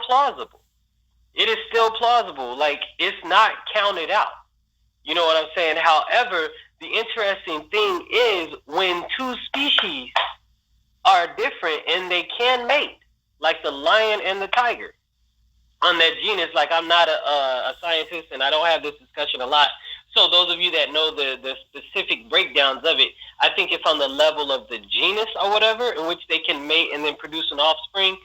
plausible. It is still plausible. Like, it's not counted out. You know what I'm saying? However, the interesting thing is when two species are different and they can mate, like the lion and the tiger on that genus. Like, I'm not a scientist and I don't have this discussion a lot. So those of you that know the specific breakdowns of it, I think it's on the level of the genus or whatever, in which they can mate and then produce an offspring.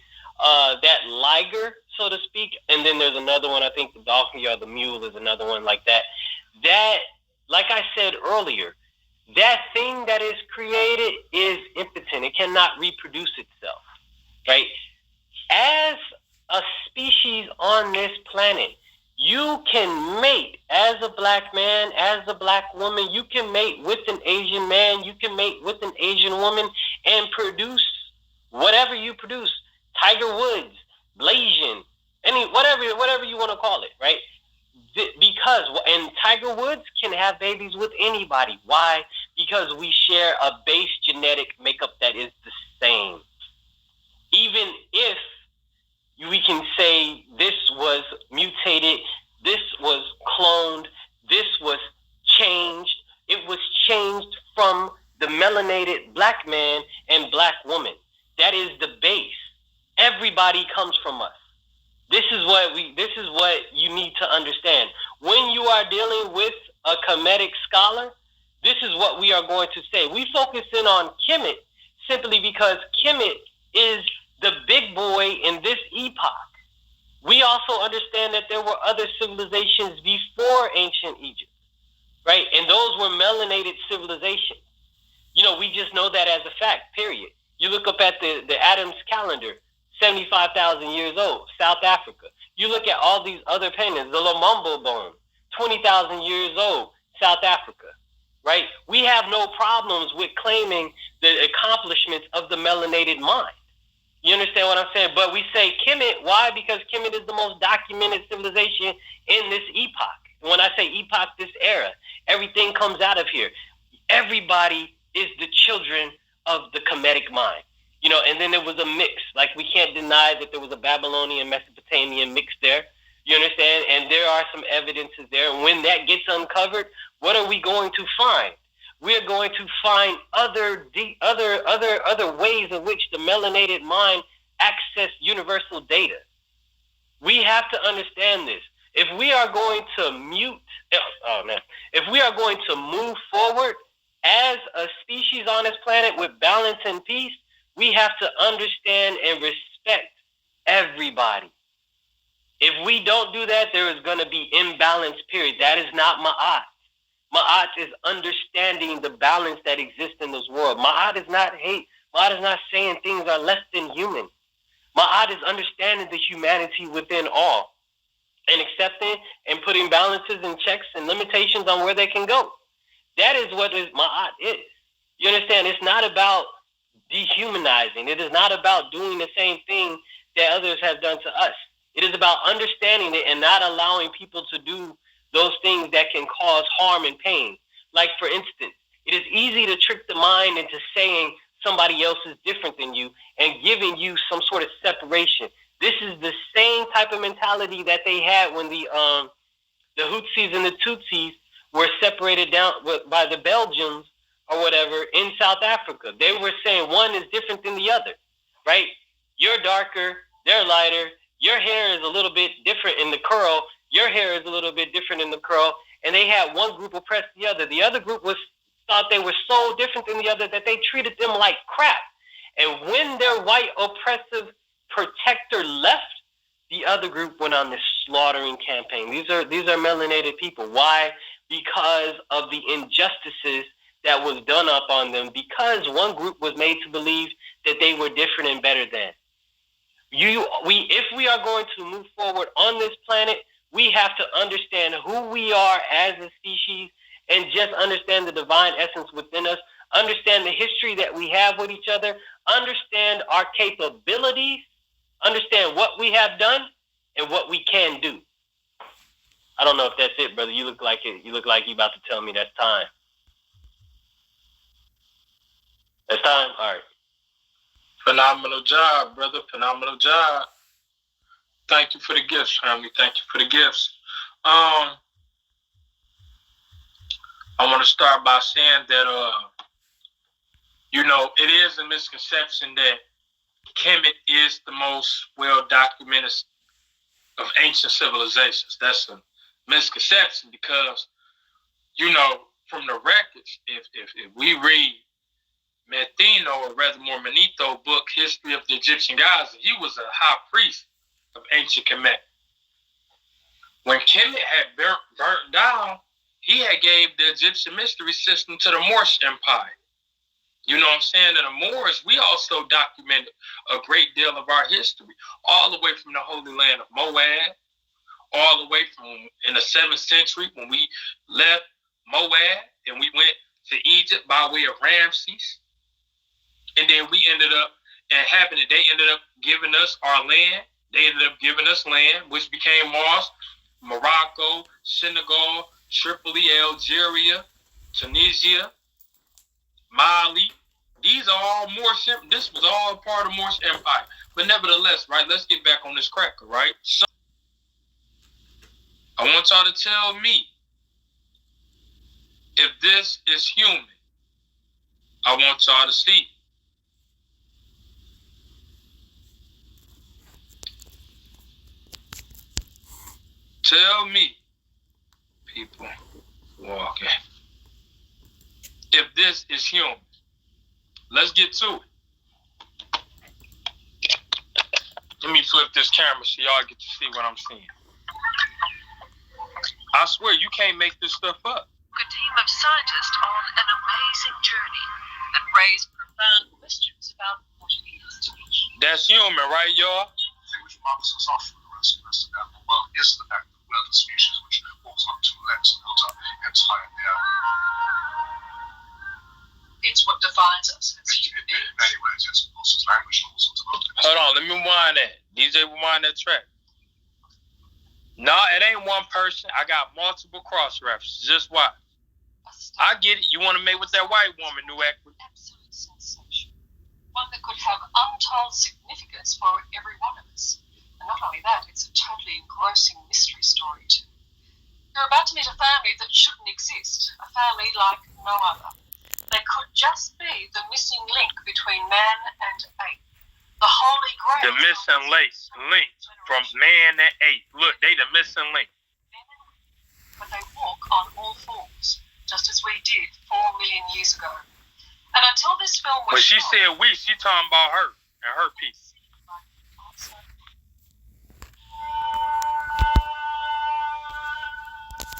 That liger, so to speak. And then there's another one, I think the donkey or the mule is another one like that. That, like I said earlier, that thing that is created is impotent. It cannot reproduce itself, right? As a species on this planet, you can mate as a black man, as a black woman. You can mate with an Asian man. You can mate with an Asian woman and produce whatever you produce. Tiger Woods, Blasian, whatever you want to call it, right? Because, and Tiger Woods can have babies with anybody. Why? Because we share a base genetic makeup that is the same. Even if we can say this was mutated, this was cloned, this was changed. It was changed from the melanated black man and black woman. That is the base. Everybody comes from us. This is what you need to understand. When you are dealing with a Kemetic scholar, this is what we are going to say. We focus in on Kemet simply because Kemet is the big boy in this epoch. We also understand that there were other civilizations before ancient Egypt, right? And those were melanated civilizations. You know, we just know that as a fact, period. You look up at the Adam's calendar, 75,000 years old, South Africa. You look at all these other paintings, the Lumumba bone, 20,000 years old, South Africa, right? We have no problems with claiming the accomplishments of the melanated mind. You understand what I'm saying? But we say Kemet. Why? Because Kemet is the most documented civilization in this epoch. When I say epoch, this era, everything comes out of here. Everybody is the children of the Kemetic mind. You know, and then there was a mix. Like, we can't deny that there was a Babylonian, Mesopotamian mix there. You understand? And there are some evidences there. And when that gets uncovered, what are we going to find? We're going to find other ways in which the melanated mind access universal data. We have to understand this. If we are going to if we are going to move forward as a species on this planet with balance and peace, we have to understand and respect everybody. If we don't do that, there is going to be imbalance, period. That is not Ma'at. Ma'at is understanding the balance that exists in this world. Ma'at is not hate. Ma'at is not saying things are less than human. Ma'at is understanding the humanity within all and accepting and putting balances and checks and limitations on where they can go. That is what Ma'at is. You understand? It's not about dehumanizing. It is not about doing the same thing that others have done to us. It is about understanding it and not allowing people to do those things that can cause harm and pain. Like, for instance, it is easy to trick the mind into saying somebody else is different than you and giving you some sort of separation. This is the same type of mentality that they had when the Hutsis and the Tutsis were separated down by the Belgians or whatever in South Africa. They were saying one is different than the other, right? You're darker, they're lighter. Your hair is a little bit different in the curl. Your hair is a little bit different in the curl. And they had one group oppress the other. The other group thought they were so different than the other that they treated them like crap. And when their white oppressive protector left, the other group went on this slaughtering campaign. These are melanated people. Why? Because of the injustices that was done up on them, because one group was made to believe that they were different and better than. If we are going to move forward on this planet, we have to understand who we are as a species and just understand the divine essence within us, understand the history that we have with each other, understand our capabilities, understand what we have done and what we can do. I don't know if that's it, brother. You look like it. You look like you're about to tell me that's time. That's time? All right. Phenomenal job, brother. Phenomenal job. Thank you for the gifts, family. Thank you for the gifts. I want to start by saying that, it is a misconception that Kemet is the most well-documented of ancient civilizations. That's a misconception because, from the records, if we read Metino, or rather more Manetho book, History of the Egyptian Gods, he was a high priest of ancient Kemet. When Kemet had burnt down, he had gave the Egyptian mystery system to the Moorish Empire. You know what I'm saying? And the Moors, we also documented a great deal of our history, all the way from the Holy Land of Moab, all the way from in the 7th century when we left Moab and we went to Egypt by way of Ramses. And then we ended up they ended up giving us our land. They ended up giving us land, which became Mars, Morocco, Senegal, Tripoli, Algeria, Tunisia, Mali. These are all Moorish. This was all part of Moorish Empire. But nevertheless, right, let's get back on this cracker, right? So I want y'all to tell me if this is human. I want y'all to see. Tell me, people walking, if this is human. Let's get to it. Let me flip this camera so y'all get to see what I'm seeing. I swear, you can't make this stuff up. A team of scientists on an amazing journey that raise profound questions about what it is to be human. That's human, right, y'all? The thing which marks us off from the rest of the animal world is the fact that we're the species which walks on two legs and built up entire air. It's what defines us as human beings. In many ways, it's also language and all sorts of other things. Hold on, let me rewind that. DJ, rewind that track. No, it ain't one person. I got multiple cross references. Just watch. I get it. You want to mate with that white woman, New Equity. Absolute sensation. One that could have untold significance for every one of us. And not only that, it's a totally engrossing mystery story too. You're about to meet a family that shouldn't exist. A family like no other. They could just be the missing link between man and ape. The holy grail. The missing link from man and ape. Look, they the missing link. But they walk on all fours, just as we did 4 million years ago. And until this film was when she said we, she talking about her and her piece.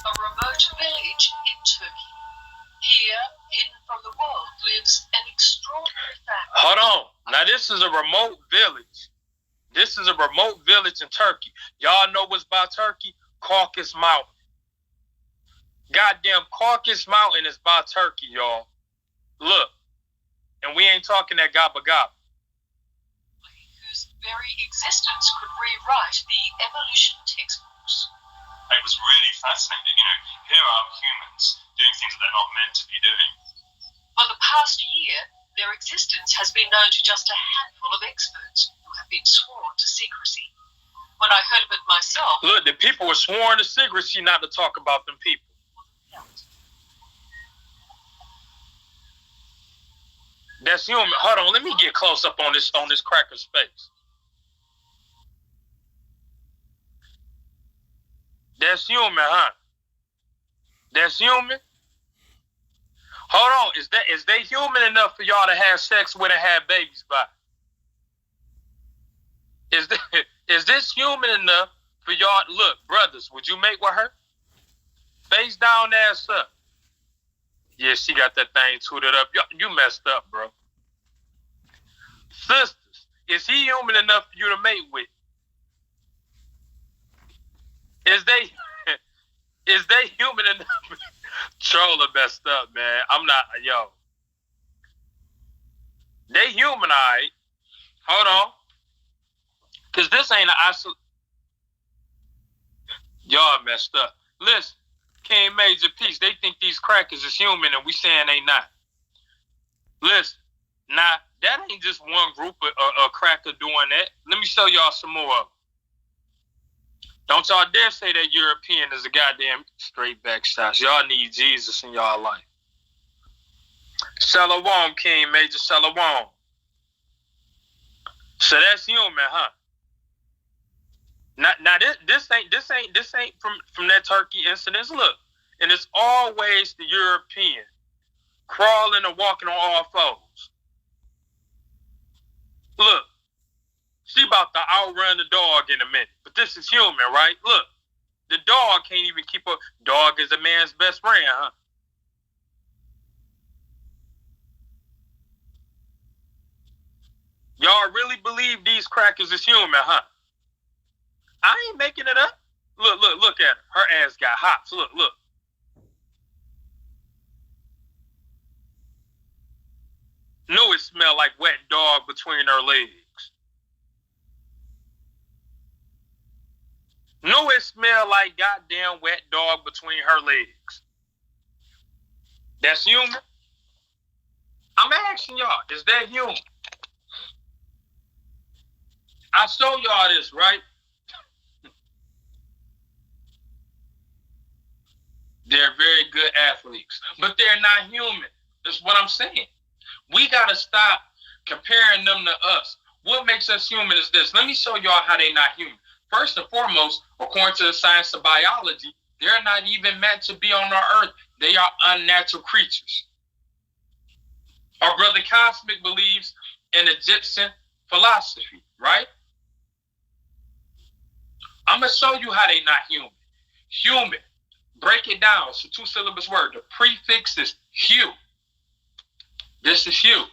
A remote village in Turkey. Here, hidden from the world, lives an extraordinary family. Hold on. Now, this is a remote village. This is a remote village in Turkey. Y'all know what's by Turkey? Caucasus Mountain. Goddamn, Caucasus Mountain is by Turkey, y'all. Look. And we ain't talking that gabba gabba. Whose very existence could rewrite the evolution textbooks. It was really fascinating. Here are humans doing things that they're not meant to be doing. For the past year, their existence has been known to just a handful of experts who have been sworn to secrecy. When I heard of it myself... Look, the people were sworn to secrecy not to talk about them people. That's human. Hold on, let me get close up on this cracker's face. That's human, huh? That's human? Hold on, is they human enough for y'all to have sex with and have babies by? Is this human enough for y'all? Look, brothers, would you mate with her? Face down, ass up. Yeah, she got that thing tooted up. You messed up, bro. Sisters, is he human enough for you to mate with? Is they human enough? Troller messed up, man. I'm not, yo. They human, all right. Hold on. Because this ain't an isolate. Y'all messed up. Listen, King Major Peace, they think these crackers is human and we saying they not. Listen, now, that ain't just one group of cracker doing that. Let me show y'all some more of them. Don't y'all dare say that European is a goddamn straight back shots. Y'all need Jesus in y'all life. Shalom, King, Major Shalom. So that's human, huh? Now this ain't from that Turkey incident. Look, and it's always the European crawling and walking on all fours. Look, she about to outrun the dog in a minute, but this is human, right? Look, the dog can't even keep up. Dog is a man's best friend, huh? Y'all really believe these crackers is human, huh? I ain't making it up. Look at her. Her ass got hops. Look. Knew it smelled like wet dog between her legs. Knew it smelled like goddamn wet dog between her legs. That's human? I'm asking y'all, is that human? I show y'all this, right? They're very good athletes, but they're not human. That's what I'm saying. We got to stop comparing them to us. What makes us human is this. Let me show y'all how they're not human. First and foremost, according to the science of biology, they're not even meant to be on our earth. They are unnatural creatures. Our brother Khazmik believes in Egyptian philosophy, right? I'm going to show you how they're not human. Human. Break it down. It's a two-syllable word. The prefix is hu. This is hu.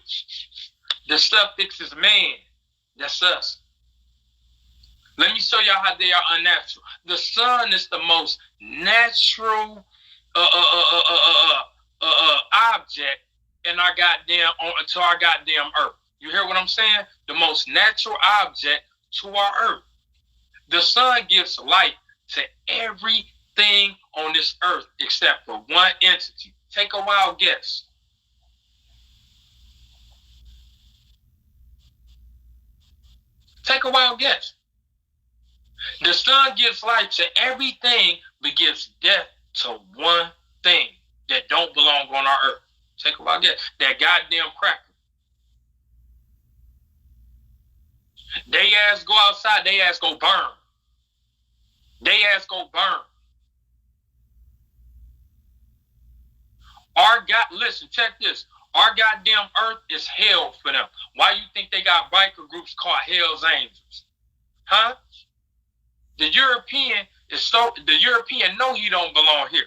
The suffix is man. That's us. Let me show y'all how they are unnatural. The sun is the most natural object in our goddamn to our goddamn earth. You hear what I'm saying? The most natural object to our earth. The sun gives light to everything on this earth except for one entity. Take a wild guess. Take a wild guess. The sun gives light to everything but gives death to one thing that don't belong on our earth. Take a wild guess. That goddamn cracker. They ass go outside, they ass go burn. They ass go burn. Listen, check this. Our goddamn earth is hell for them. Why you think they got biker groups called Hell's Angels? Huh? The European know he don't belong here.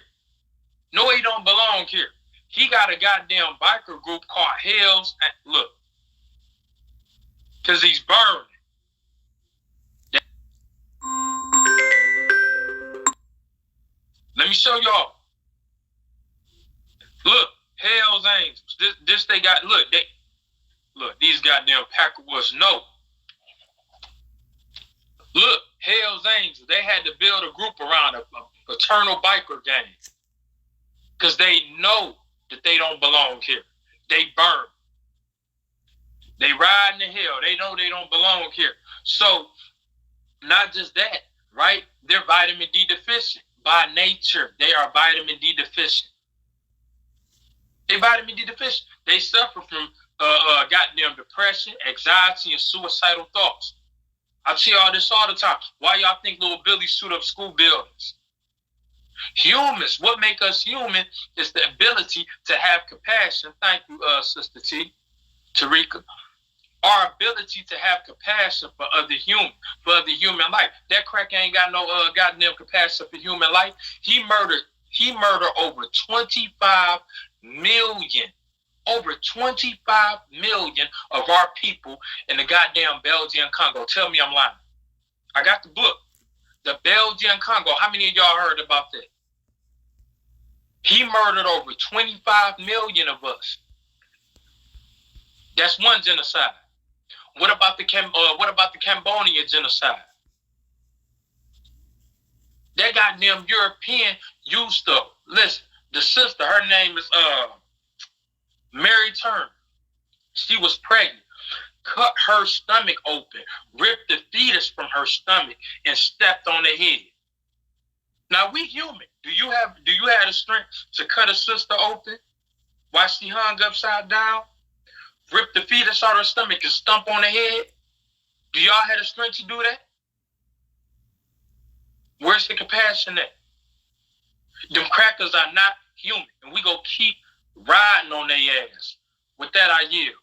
No, he don't belong here. He got a goddamn biker group called Hell's. Look. Because he's burning. Let me show y'all. Look, Hell's Angels. This they got. Look, these goddamn Packerwoods know. Look, Hell's Angels. They had to build a group around a fraternal biker gang. Because they know that they don't belong here. They burn. They ride in the hell. They know they don't belong here. So, not just that, right? They're vitamin D deficient. By nature, they are vitamin D deficient. They vitamin D deficient. They suffer from goddamn depression, anxiety, and suicidal thoughts. I tell y'all this all the time. Why y'all think little Billy shoot up school buildings? Humans, what make us human is the ability to have compassion. Thank you, Sister T, Tariq. Our ability to have compassion for other human life. That crack ain't got no goddamn compassion for human life. He murdered over 25 million. Over 25 million of our people in the goddamn Belgian Congo. Tell me I'm lying. I got the book. The Belgian Congo. How many of y'all heard about that? He murdered over 25 million of us. That's one genocide. What about the Cambodian genocide? That goddamn European used to listen. The sister, her name is Mary Turner. She was pregnant. Cut her stomach open, ripped the fetus from her stomach, and stepped on the head. Now we human. Do you have the strength to cut a sister open while she hung upside down, rip the fetus out of her stomach and stomp on the head? Do y'all have the strength to do that? Where's the compassion at? Them crackers are not human, and we gonna keep riding on their ass. With that, I yield.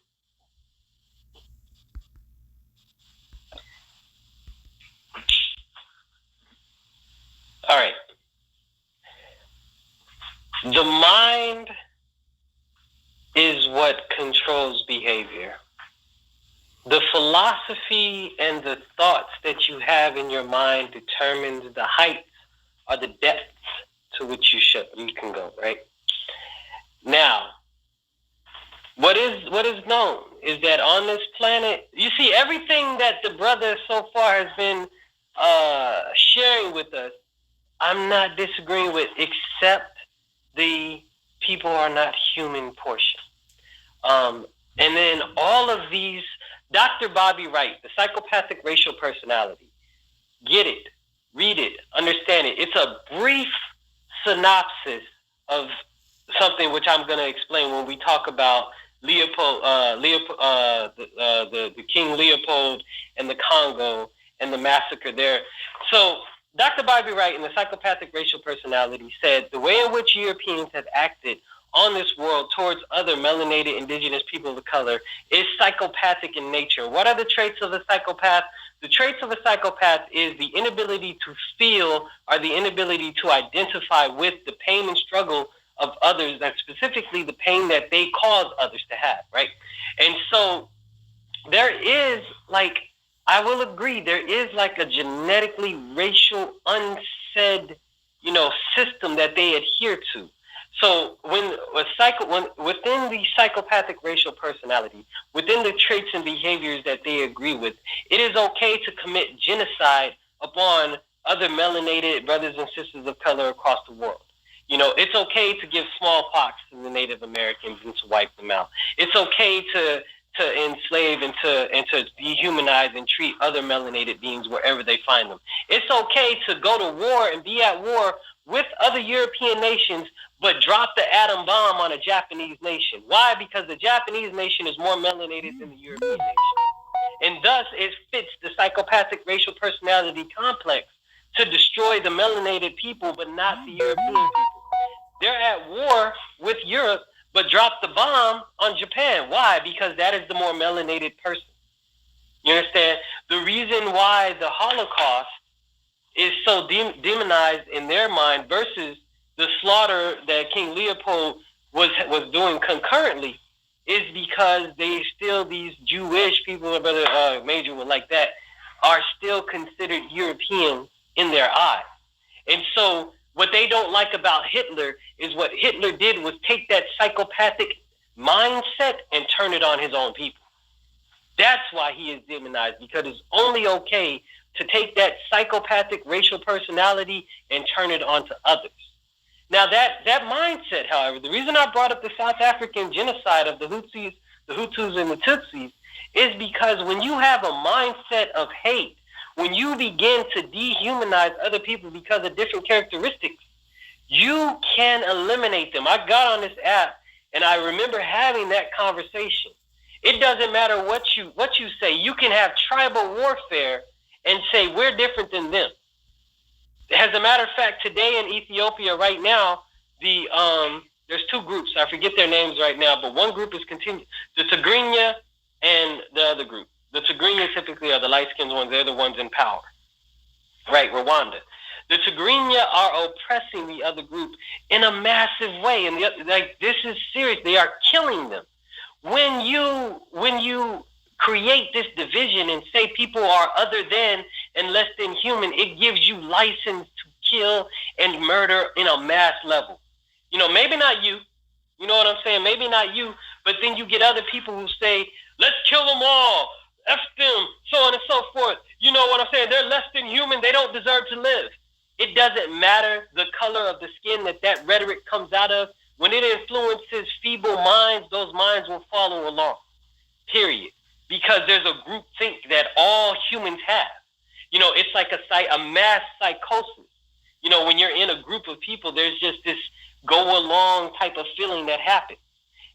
All right. The mind is what controls behavior. The philosophy and the thoughts that you have in your mind determines the heights or the depths to which you can go, right? Now, what is known is that on this planet, you see everything that the brother so far has been sharing with us, I'm not disagreeing with, except the people are not human portion. And then all of these, Dr. Bobby Wright, the psychopathic racial personality, get it, read it, understand it. It's a brief synopsis of something which I'm going to explain when we talk about Leopold, the King Leopold and the Congo and the massacre there. So Dr. Bobby Wright in the psychopathic racial personality said the way in which Europeans have acted on this world towards other melanated indigenous people of color is psychopathic in nature. What are the traits of a psychopath? The traits of a psychopath is the inability to feel or the inability to identify with the pain and struggle of others, and specifically the pain that they cause others to have, right? And so there is, like, I will agree, there is like a genetically racial unsaid, system that they adhere to. So when within the psychopathic racial personality, within the traits and behaviors that they agree with, it is okay to commit genocide upon other melanated brothers and sisters of color across the world. It's okay to give smallpox to the Native Americans and to wipe them out. It's okay to enslave and to dehumanize and treat other melanated beings wherever they find them. It's okay to go to war and be at war with other European nations, but drop the atom bomb on a Japanese nation. Why? Because the Japanese nation is more melanated than the European nation. And thus, it fits the psychopathic racial personality complex to destroy the melanated people, but not the European people. They're at war with Europe, but drop the bomb on Japan. Why? Because that is the more melanated person. You understand? The reason why the Holocaust is so demonized in their mind versus the slaughter that King Leopold was doing concurrently is because these Jewish people, Brother Major would like that, are still considered European in their eyes. And so what they don't like about Hitler is what Hitler did was take that psychopathic mindset and turn it on his own people. That's why he is demonized, because it's only okay to take that psychopathic racial personality and turn it onto others. Now that mindset, however, the reason I brought up the South African genocide of the Hutus and the Tutsis is because when you have a mindset of hate, when you begin to dehumanize other people because of different characteristics, you can eliminate them. I got on this app and I remember having that conversation. It doesn't matter what you say. You can have tribal warfare and say we're different than them. As a matter of fact, today in Ethiopia right now, there's two groups. I forget their names right now, but one group is the Tigrinya and the other group. The Tigrinya typically are the light-skinned ones. They're the ones in power. Right, Rwanda. The Tigrinya are oppressing the other group in a massive way. And this is serious. They are killing them. When you create this division and say people are other than and less than human, it gives you license to kill and murder in a mass level. Maybe not you. You know what I'm saying? Maybe not you. But then you get other people who say, let's kill them all. F them, so on and so forth. You know what I'm saying? They're less than human. They don't deserve to live. It doesn't matter the color of the skin that rhetoric comes out of. When it influences feeble minds, those minds will follow along, period. Because there's a group think that all humans have. It's like a mass psychosis. You know, when you're in a group of people, there's just this go along type of feeling that happens.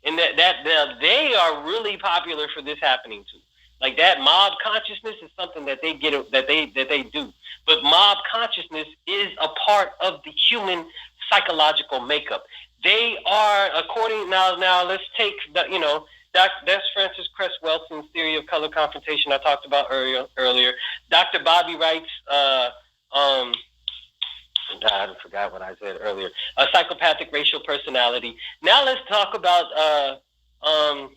And that they are really popular for this happening too. Like that mob consciousness is something that they get, that they do. But mob consciousness is a part of the human psychological makeup. They are, according, now let's take the, you know, that's Francis Cress Welson's theory of color confrontation I talked about earlier. Dr. Bobby writes, I forgot what I said earlier. A psychopathic racial personality. Now let's talk about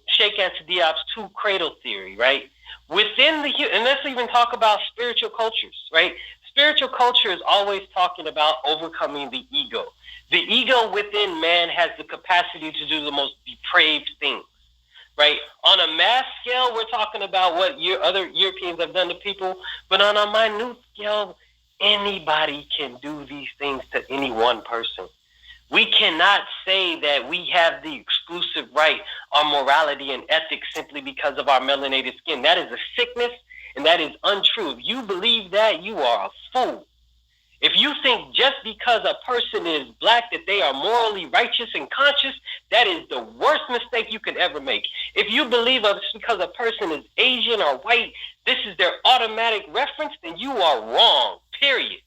Sheik Diop's two cradle theory, right? Within the, and let's even talk about spiritual cultures, right? Spiritual culture is always talking about overcoming the ego. The ego within man has the capacity to do the most depraved things, right? On a mass scale, we're talking about what other Europeans have done to people, but on a minute scale, anybody can do these things to any one person. We cannot say that we have the exclusive right on morality and ethics simply because of our melanated skin. That is a sickness, and that is untrue. If you believe that, you are a fool. If you think just because a person is black that they are morally righteous and conscious, that is the worst mistake you could ever make. If you believe just because a person is Asian or white, this is their automatic reference, then you are wrong, period.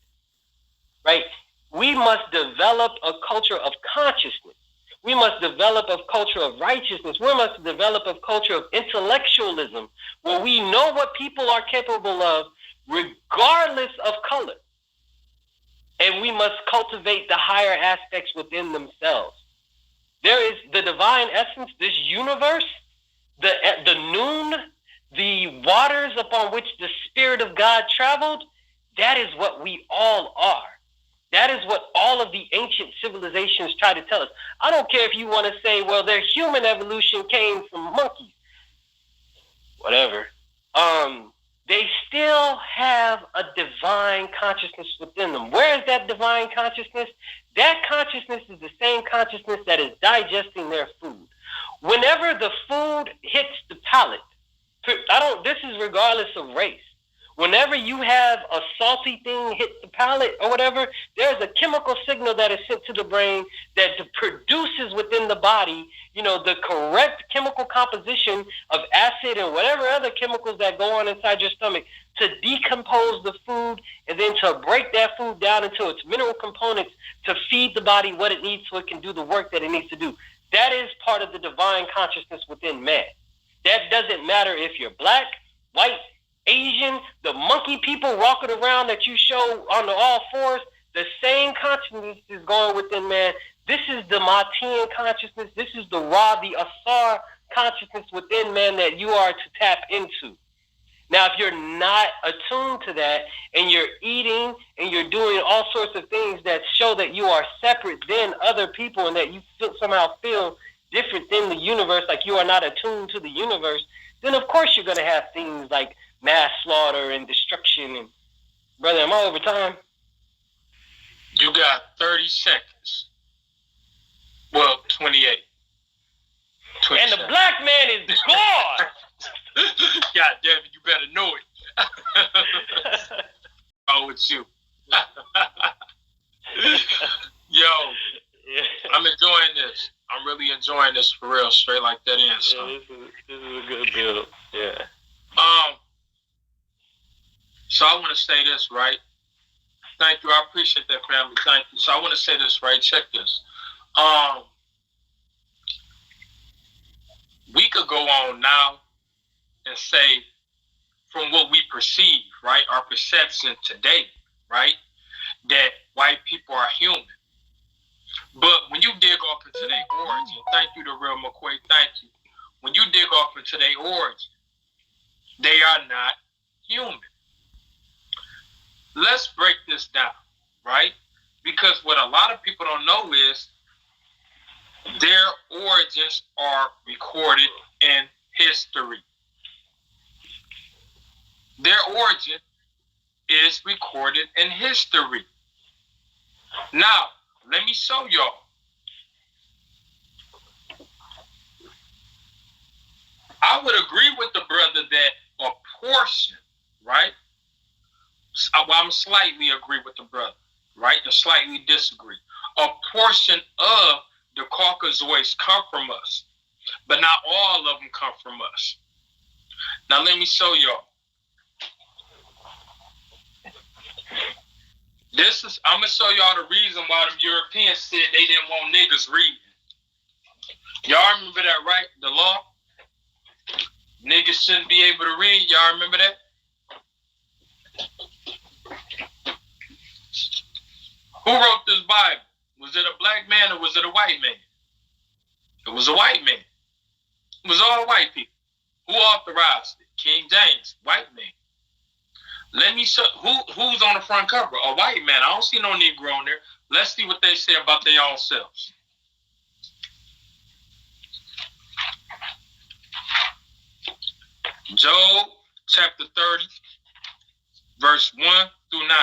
Right? We must develop a culture of consciousness. We must develop a culture of righteousness. We must develop a culture of intellectualism where we know what people are capable of regardless of color. And we must cultivate the higher aspects within themselves. There is the divine essence, this universe, the noon, the waters upon which the Spirit of God traveled. That is what we all are. That is what all of the ancient civilizations try to tell us. I don't care if you want to say, well, their human evolution came from monkeys. Whatever. They still have a divine consciousness within them. Where is that divine consciousness? That consciousness is the same consciousness that is digesting their food. Whenever the food hits the palate, this is regardless of race. Whenever you have a salty thing hit the palate or whatever, there's a chemical signal that is sent to the brain that produces within the body, you know, the correct chemical composition of acid and whatever other chemicals that go on inside your stomach to decompose the food and then to break that food down into its mineral components to feed the body what it needs so it can do the work that it needs to do. That is part of the divine consciousness within man. That doesn't matter if you're black, white, Asian, the monkey people walking around that you show on the all fours, the same consciousness is going within man. This is the Matian consciousness. This is the Ra, the Asar consciousness within man that you are to tap into. Now, if you're not attuned to that and you're eating and you're doing all sorts of things that show that you are separate than other people and that you somehow feel different than the universe, like you are not attuned to the universe, then of course you're going to have things like mass slaughter and destruction. And brother, am I over time? You got 30 seconds. Well, 28. And the black man is gone. God damn it, you better know it. Oh, it's you. Yo, I'm enjoying this. I'm really enjoying this for real, straight like that in. So. Yeah, this is a good build. Yeah. So I want to say this, right? Thank you. I appreciate that, family. Thank you. So I want to say this, right? Check this. We could go on now and say, from what we perceive, right, our perception today, right, that white people are human. But when you dig off into their origin, thank you to Real McQuay, thank you. When you dig off into their origin, they are not human. Let's break this down, right? Because what a lot of people don't know is their origins are recorded in history. Their origin is recorded in history. Now, let me show y'all. I would agree with the brother that a portion, right? I'm slightly agree with the brother. right, and slightly disagree. A portion of the Caucasoids come from us, but not all of them come from us. Now let me show y'all. I'm gonna show y'all the reason why the Europeans said they didn't want niggas reading. Y'all remember that, right? The law? Niggas shouldn't be able to read. Y'all remember that? Who wrote this Bible? Was it a black man or was it a white man? It was a white man. It was all white people. Who authorized it? King James, white man. Let me show who's on the front cover. A white man. I don't see no Negro on there. Let's see what they say about their own selves. Job chapter 30, verse 1 through 9.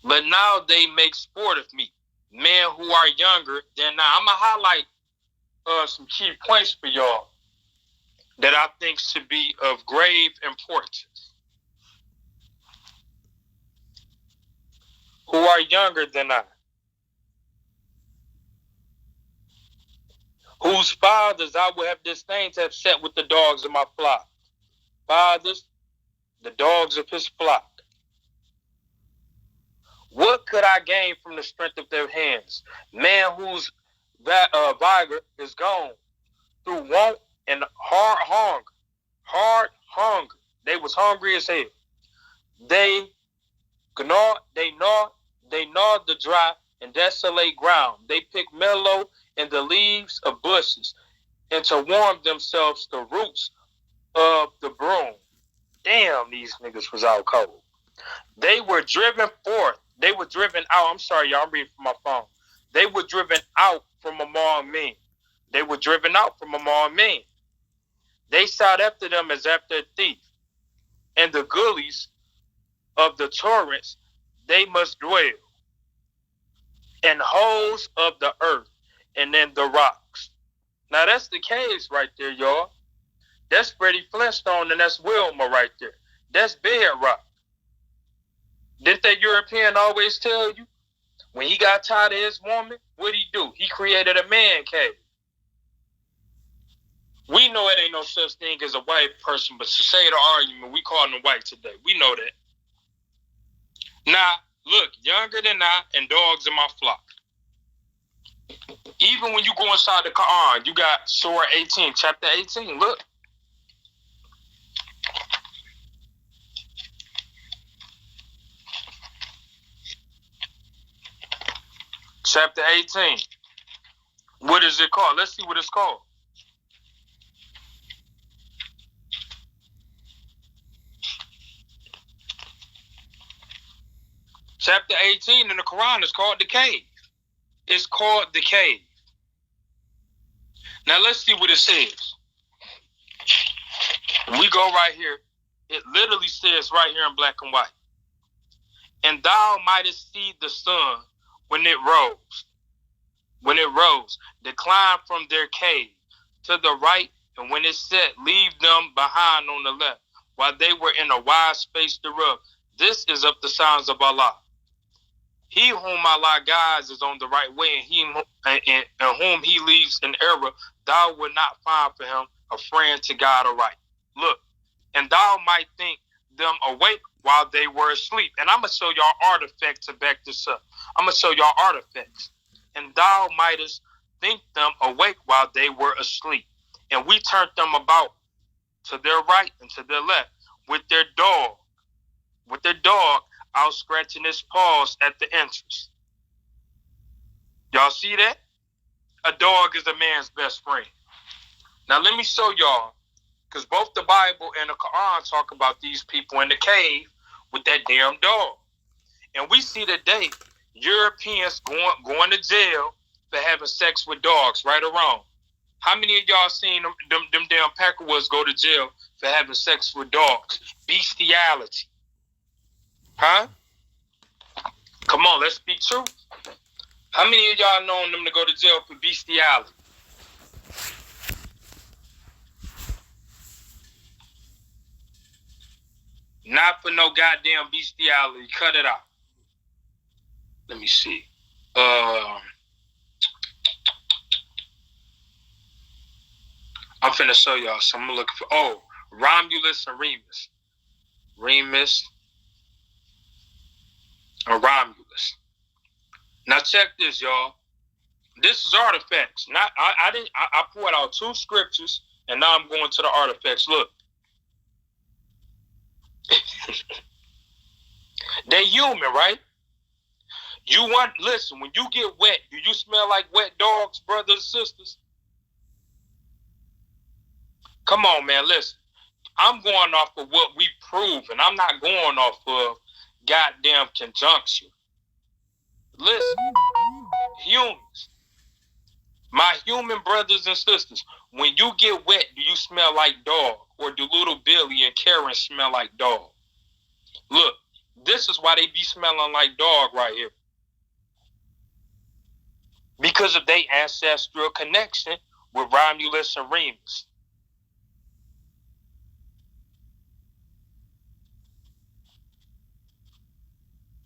But now they make sport of me, men who are younger than I. I'm going to highlight some key points for y'all that I think should be of grave importance. Who are younger than I, whose fathers I would have disdained to have set with the dogs of my flock. Fathers, the dogs of his flock. What could I gain from the strength of their hands? Man whose vigor is gone through want and hard hunger. They was hungry as hell. They gnawed the dry and desolate ground. They pick mellow in the leaves of bushes and to warm themselves the roots of the broom. Damn, these niggas was out cold. They were driven forth. They were driven out. I'm sorry, y'all. I'm reading from my phone. They were driven out from among men. They were driven out from among men. They sought after them as after a thief. And the gullies of the torrents, they must dwell. In holes of the earth and in the rocks. Now that's the caves right there, y'all. That's Freddie Flintstone and that's Wilma right there. That's bedrock. Didn't that European always tell you? When he got tired of his woman, what'd he do? He created a man cave. We know it ain't no such thing as a white person, but to say the argument, we call them white today. We know that. Now, look, younger than I and dogs in my flock. Even when you go inside the Quran, you got Surah 18, chapter 18. Look. Chapter 18. What is it called? Let's see what it's called. Chapter 18 in the Quran is called the cave. It's called the cave. Now let's see what it says. We go right here. It literally says right here in black and white. And thou mightest see the sun when it rose, decline from their cave to the right, and when it set, leave them behind on the left, while they were in a wide space thereof. This is of the signs of Allah. He whom Allah guides is on the right way, and whom he leaves in error, thou wilt not find for him a friend to guide aright. Look, and thou might think them awake while they were asleep. And I'm going to show y'all artifacts to back this up. I'm going to show y'all artifacts. And thou mightest think them awake while they were asleep. And we turned them about to their right and to their left with their dog out scratching his paws at the entrance. Y'all see that? A dog is a man's best friend. Now let me show y'all, because both the Bible and the Quran talk about these people in the cave with that damn dog. And we see today Europeans going to jail for having sex with dogs, right or wrong. How many of y'all seen them damn Peckerwoods go to jail for having sex with dogs? Bestiality. Huh? Come on, let's speak truth. How many of y'all known them to go to jail for bestiality? Not for no goddamn bestiality. Cut it out. Let me see. I'm finna show y'all something. I'm looking for. Romulus and Remus. Remus and Romulus. Now check this, y'all. This is artifacts. I pulled out 2 scriptures, and now I'm going to the artifacts. Look. They human, right? Listen, when you get wet, do you smell like wet dogs, brothers and sisters? Come on, man, listen. I'm going off of what we prove, and I'm not going off of goddamn conjunction. Listen, humans, my human brothers and sisters, when you get wet, do you smell like dog? Or do little Billy and Karen smell like dog? Look, this is why they be smelling like dog right here. Because of their ancestral connection with Romulus and Remus.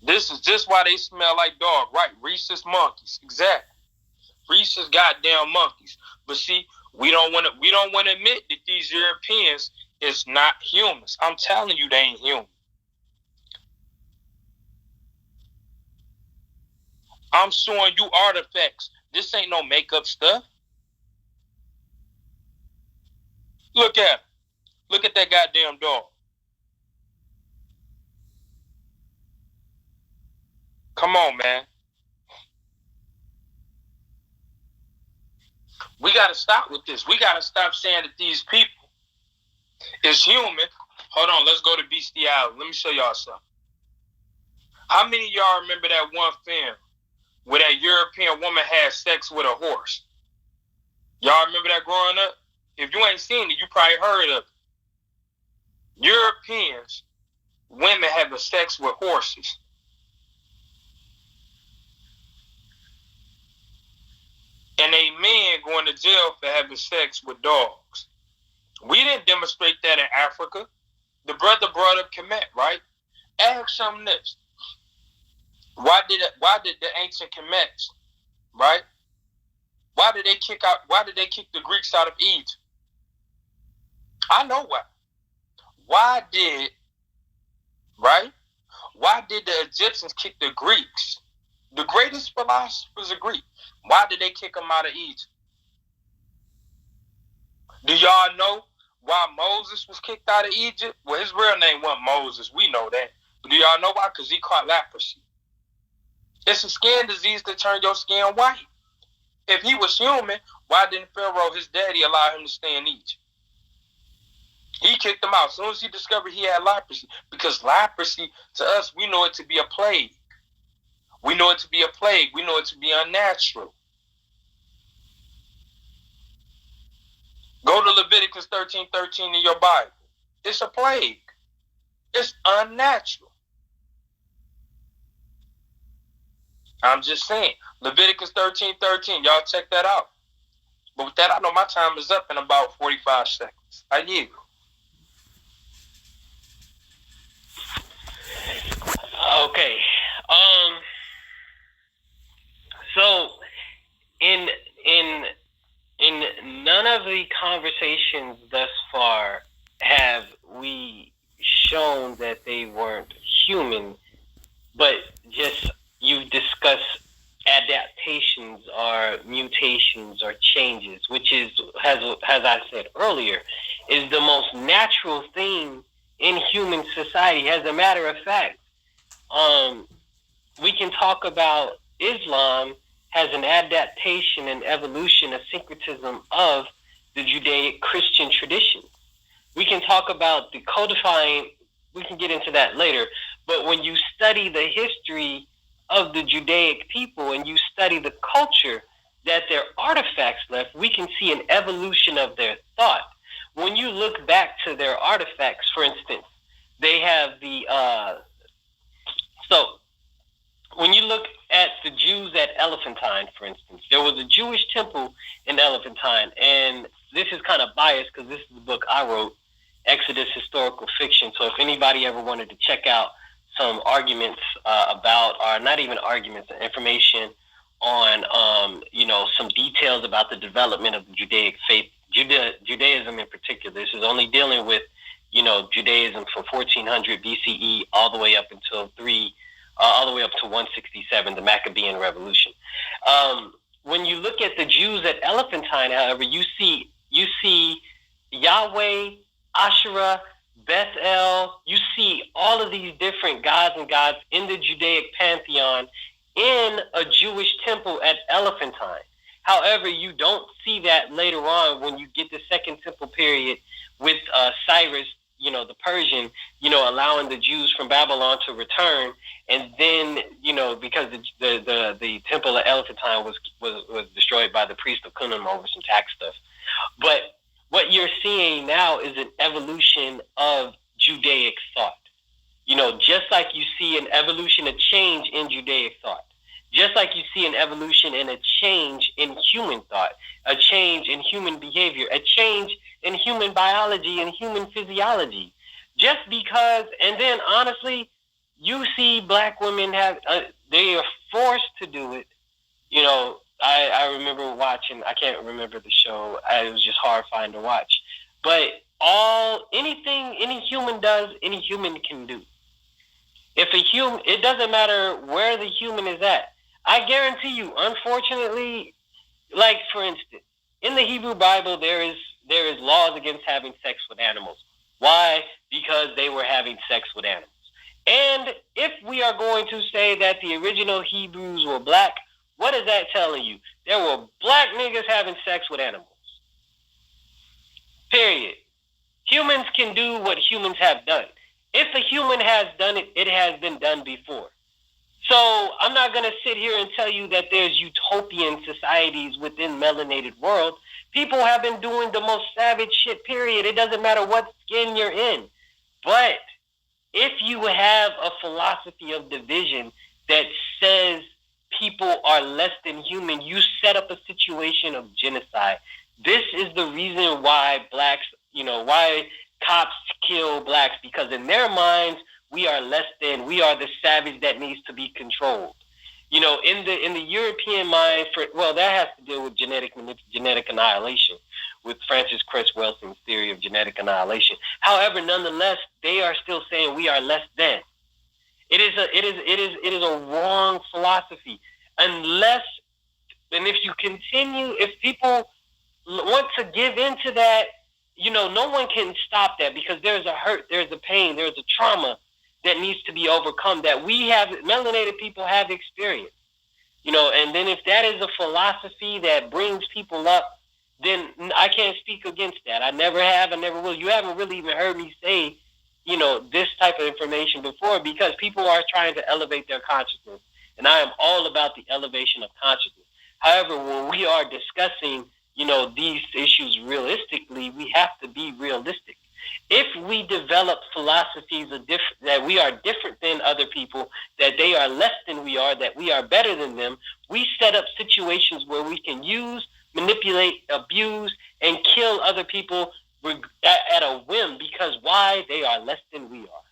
This is just why they smell like dog, right? Rhesus monkeys, exactly. Rhesus goddamn monkeys. But see, we don't want to admit that these Europeans is not humans. I'm telling you, they ain't human. I'm showing you artifacts. This ain't no makeup stuff. Look at him. Look at that goddamn dog. Come on, man. We got to stop with this. We got to stop saying that these people is human. Hold on, let's go to bestiality. Let me show y'all something. How many of y'all remember that one film where that European woman had sex with a horse? Y'all remember that growing up? If you ain't seen it, you probably heard of it. Europeans, women having sex with horses. And a man going to jail for having sex with dogs. We didn't demonstrate that in Africa. The brother brought up Kemet, right? Ask him this. Why did the ancient Kemets, right? Why did they kick the Greeks out of Egypt? I know why. Why did the Egyptians kick the Greeks? The greatest philosophers are Greek. Why did they kick them out of Egypt? Do y'all know why Moses was kicked out of Egypt? Well, his real name wasn't Moses. We know that. But do y'all know why? Because he caught leprosy. It's a skin disease that turns your skin white. If he was human, why didn't Pharaoh, his daddy, allow him to stay in Egypt? He kicked him out as soon as he discovered he had leprosy. Because leprosy, to us, we know it to be a plague. We know it to be a plague. We know it to be unnatural. Go to Leviticus 13:13 in your Bible. It's a plague. It's unnatural. I'm just saying. Leviticus 13:13. Y'all check that out. But with that, I know my time is up in about 45 seconds. I yield. Okay. So in none of the conversations thus far have we shown that they weren't human, but just you've discussed adaptations or mutations or changes, which is, as I said earlier, is the most natural thing in human society. As a matter of fact, we can talk about Islam has an adaptation and evolution, a syncretism of the Judaic Christian tradition. We can talk about the codifying, we can get into that later, but when you study the history of the Judaic people and you study the culture that their artifacts left, we can see an evolution of their thought. When you look back to their artifacts, for instance, they have the, so when you look at the Jews at Elephantine, for instance, there was a Jewish temple in Elephantine, and this is kind of biased because this is the book I wrote, Exodus Historical Fiction. So if anybody ever wanted to check out some arguments about, or not even arguments, information on, some details about the development of the Judaic faith, Judaism in particular. This is only dealing with, Judaism from 1400 BCE all the way up until all the way up to 167, the Maccabean Revolution. When you look at the Jews at Elephantine, however, you see Yahweh, Asherah, Bethel. You see all of these different gods and gods in the Judaic pantheon in a Jewish temple at Elephantine. However, you don't see that later on when you get the Second Temple period with Cyrus, the Persian, allowing the Jews from Babylon to return, and then, because the temple at Elephantine was destroyed by the priest of Cunham over some tax stuff. But what you're seeing now is an evolution of Judaic thought. Just like you see an evolution, a change in Judaic thought. Just like you see an evolution and a change in human thought, a change in human behavior, a change in human biology and human physiology. Just because, and then honestly, you see black women they are forced to do it. I remember watching, I can't remember the show, it was just horrifying to watch. But anything any human does, any human can do. It doesn't matter where the human is at. I guarantee you, unfortunately, like for instance, in the Hebrew Bible, there is laws against having sex with animals. Why? Because they were having sex with animals. And if we are going to say that the original Hebrews were black, what is that telling you? There were black niggas having sex with animals. Period. Humans can do what humans have done. If a human has done it, it has been done before. So I'm not going to sit here and tell you that there's utopian societies within melanated world. People have been doing the most savage shit, period. It doesn't matter what skin you're in. But if you have a philosophy of division that says people are less than human, you set up a situation of genocide. This is the reason why blacks, why cops kill blacks, because in their minds, we are less than, we are the savage that needs to be controlled. In the European mind, that has to deal with genetic annihilation, with Francis Cress Welsing's theory of genetic annihilation. However, nonetheless, they are still saying we are less than. It is a wrong philosophy. Unless, and if people want to give into that, no one can stop that, because there's a hurt, there's a pain, there's a trauma that needs to be overcome that melanated people have experienced. And then if that is a philosophy that brings people up, then I can't speak against that. I never have, I never will. You haven't really even heard me say, this type of information before, because people are trying to elevate their consciousness. And I am all about the elevation of consciousness. However, when we are discussing, these issues realistically, we have to be realistic. If we develop philosophies that we are different than other people, that they are less than we are, that we are better than them, we set up situations where we can use, manipulate, abuse, and kill other people at a whim, because why? They are less than we are.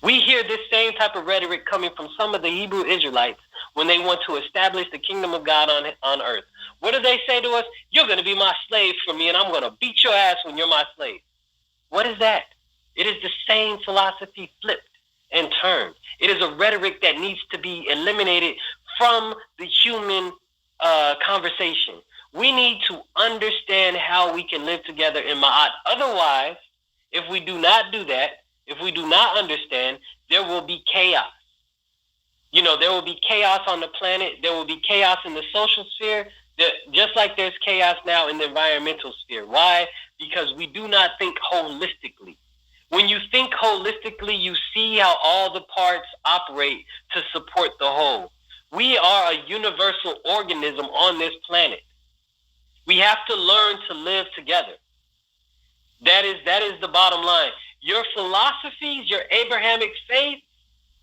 We hear this same type of rhetoric coming from some of the Hebrew Israelites when they want to establish the kingdom of God on earth. What do they say to us? You're going to be my slave for me, and I'm going to beat your ass when you're my slave. What is that? It is the same philosophy flipped and turned. It is a rhetoric that needs to be eliminated from the human conversation. We need to understand how we can live together in Ma'at. Otherwise, if we do not do that, if we do not understand, there will be chaos. There will be chaos on the planet. There will be chaos in the social sphere, just like there's chaos now in the environmental sphere. Why? Because we do not think holistically. When you think holistically, you see how all the parts operate to support the whole. We are a universal organism on this planet. We have to learn to live together. That is the bottom line. Your philosophies, your Abrahamic faith,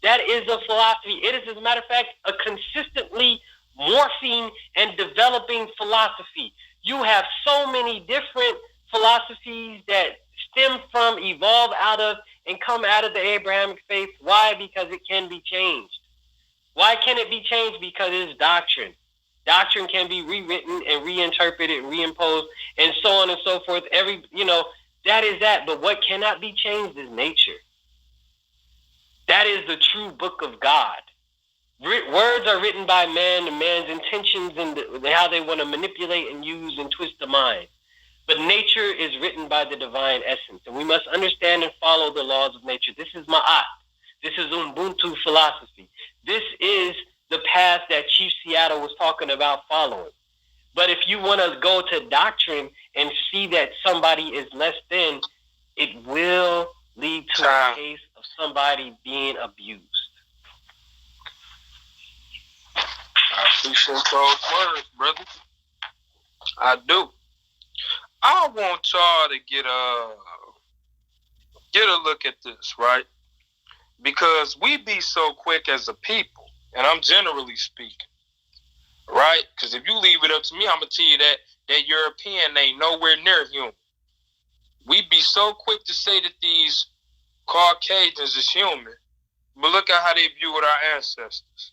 That is a philosophy. It is, as a matter of fact, a consistently morphing and developing philosophy. You have so many different philosophies that stem from, evolve out of, and come out of the Abrahamic faith. Why? Because it can be changed. Why can it be changed? Because it is doctrine. Doctrine can be rewritten and reinterpreted, reimposed, and so on and so forth. That is that. But what cannot be changed is nature. That is the true book of God. Words are written by man and man's intentions and how they want to manipulate and use and twist the mind. But nature is written by the divine essence. And we must understand and follow the laws of nature. This is Ma'at. This is Ubuntu philosophy. This is the path that Chief Seattle was talking about following. But if you want to go to doctrine and see that somebody is less than, it will lead to a case of somebody being abused. I appreciate those words, brother. I do. I want y'all to get a look at this, right? Because we be so quick as a people, and I'm generally speaking, right? Because if you leave it up to me, I'm going to tell you that European ain't nowhere near human. We be so quick to say that these Caucasians is human, but look at how they viewed our ancestors.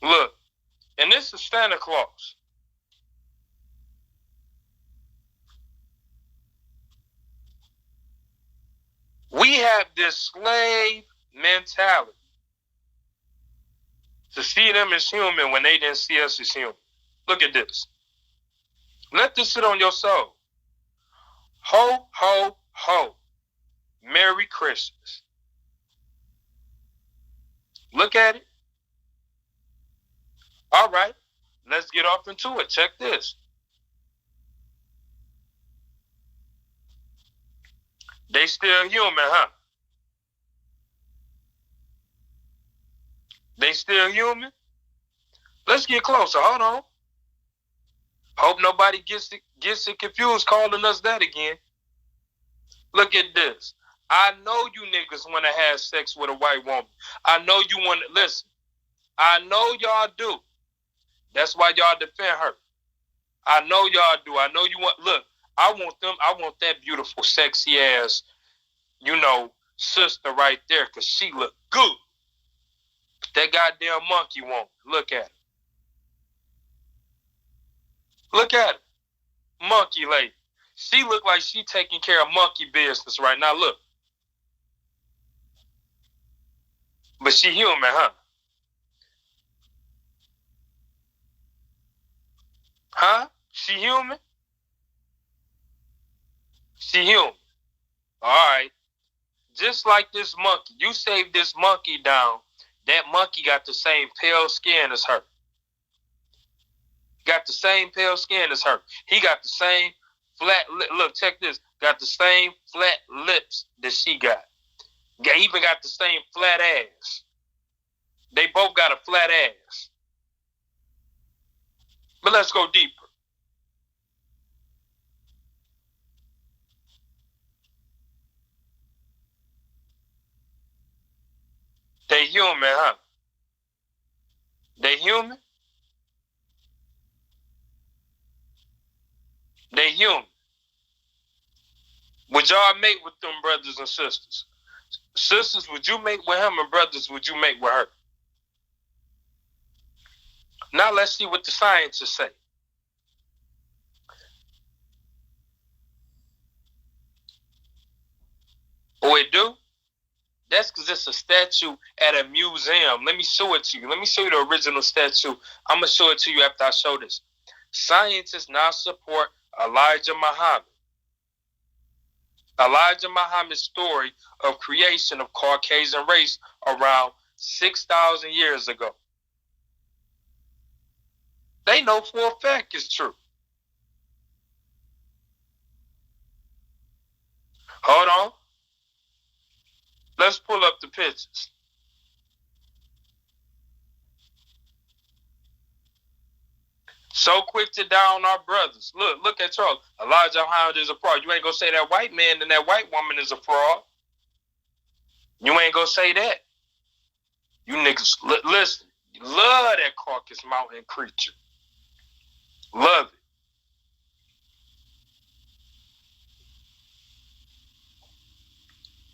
Look, and this is Santa Claus. We have this slave mentality to see them as human when they didn't see us as human. Look at this. Let this sit on your soul. Ho, ho, ho. Merry Christmas. Look at it. All right, let's get off into it. Check this. They still human, huh? They still human? Let's get closer. Hold on. Hope nobody gets it confused calling us that again. Look at this. I know you niggas want to have sex with a white woman. I know you want to listen. I know y'all do. That's why y'all defend her. I know y'all do. I know you want. Look, I want that beautiful, sexy ass, sister right there, because she look good. That goddamn monkey won't. Look at it. Look at it. Monkey lady. She look like she taking care of monkey business right now. Look. But she human, huh? Huh? She human? She human. All right. Just like this monkey. You save this monkey down. That monkey got the same pale skin as her. Got the same pale skin as her. He got the same flat lip. Look, check this. Got the same flat lips that she got. Even got the same flat ass. They both got a flat ass. But let's go deeper. They human, huh? They human? They human. Would y'all mate with them brothers and sisters? Sisters, would you mate with him, and brothers, would you mate with her? Now let's see what the scientists say. Oh, it do? That's because it's a statue at a museum. Let me show it to you. Let me show you the original statue. I'm going to show it to you after I show this. Scientists now support Elijah Muhammad. Elijah Muhammad's story of creation of Caucasian race around 6,000 years ago. They know for a fact it's true. Hold on. Let's pull up the pictures. So quick to down our brothers. Look at y'all. Elijah Muhammad is a fraud. You ain't gonna say that white man and that white woman is a fraud. You ain't gonna say that. You niggas, listen, you love that Caucasus Mountain creature. Love it.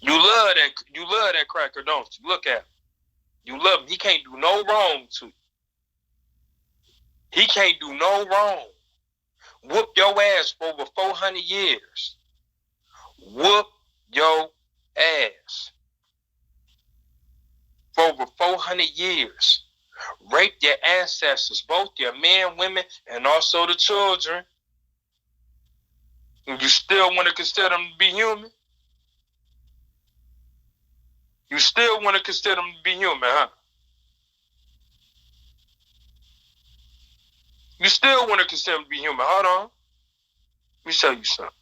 You love that cracker, don't you? Look at him. You love him. He can't do no wrong to you. He can't do no wrong. Whoop your ass for over 400 years. Whoop your ass. For over 400 years. Rape your ancestors, both your men, women, and also the children. And you still want to consider them to be human? You still want to consider them to be human, huh? You still want to consider them to be human. Hold on. Let me show you something.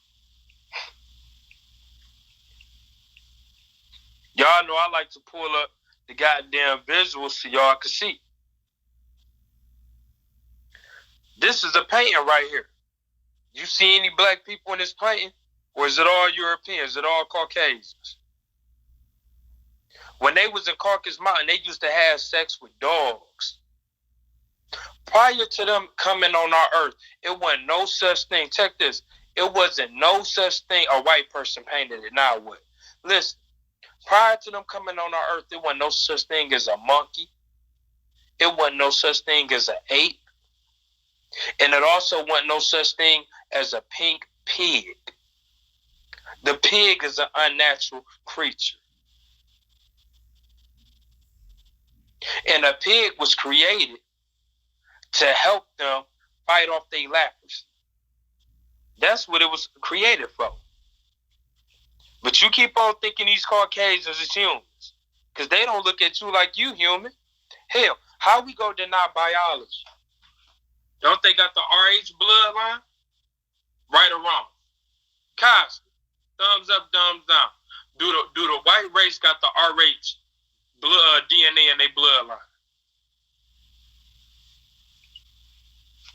Y'all know I like to pull up the goddamn visuals so y'all can see. This is a painting right here. You see any black people in this painting? Or is it all Europeans? Is it all Caucasians? When they was in Caucasus Mountain, they used to have sex with dogs. Prior to them coming on our earth, it wasn't no such thing. Check this. It wasn't no such thing. A white person painted it. Now what? Listen. Prior to them coming on our earth, there wasn't no such thing as a monkey. It wasn't no such thing as an ape. And it also wasn't no such thing as a pink pig. The pig is an unnatural creature. And a pig was created to help them fight off their leprosy. That's what it was created for. But you keep on thinking these Caucasians is humans. Because they don't look at you like you human. Hell, how we go deny biology? Don't they got the RH bloodline? Right or wrong? Khazmik, thumbs up, thumbs down. Do the white race got the RH blood DNA in their bloodline?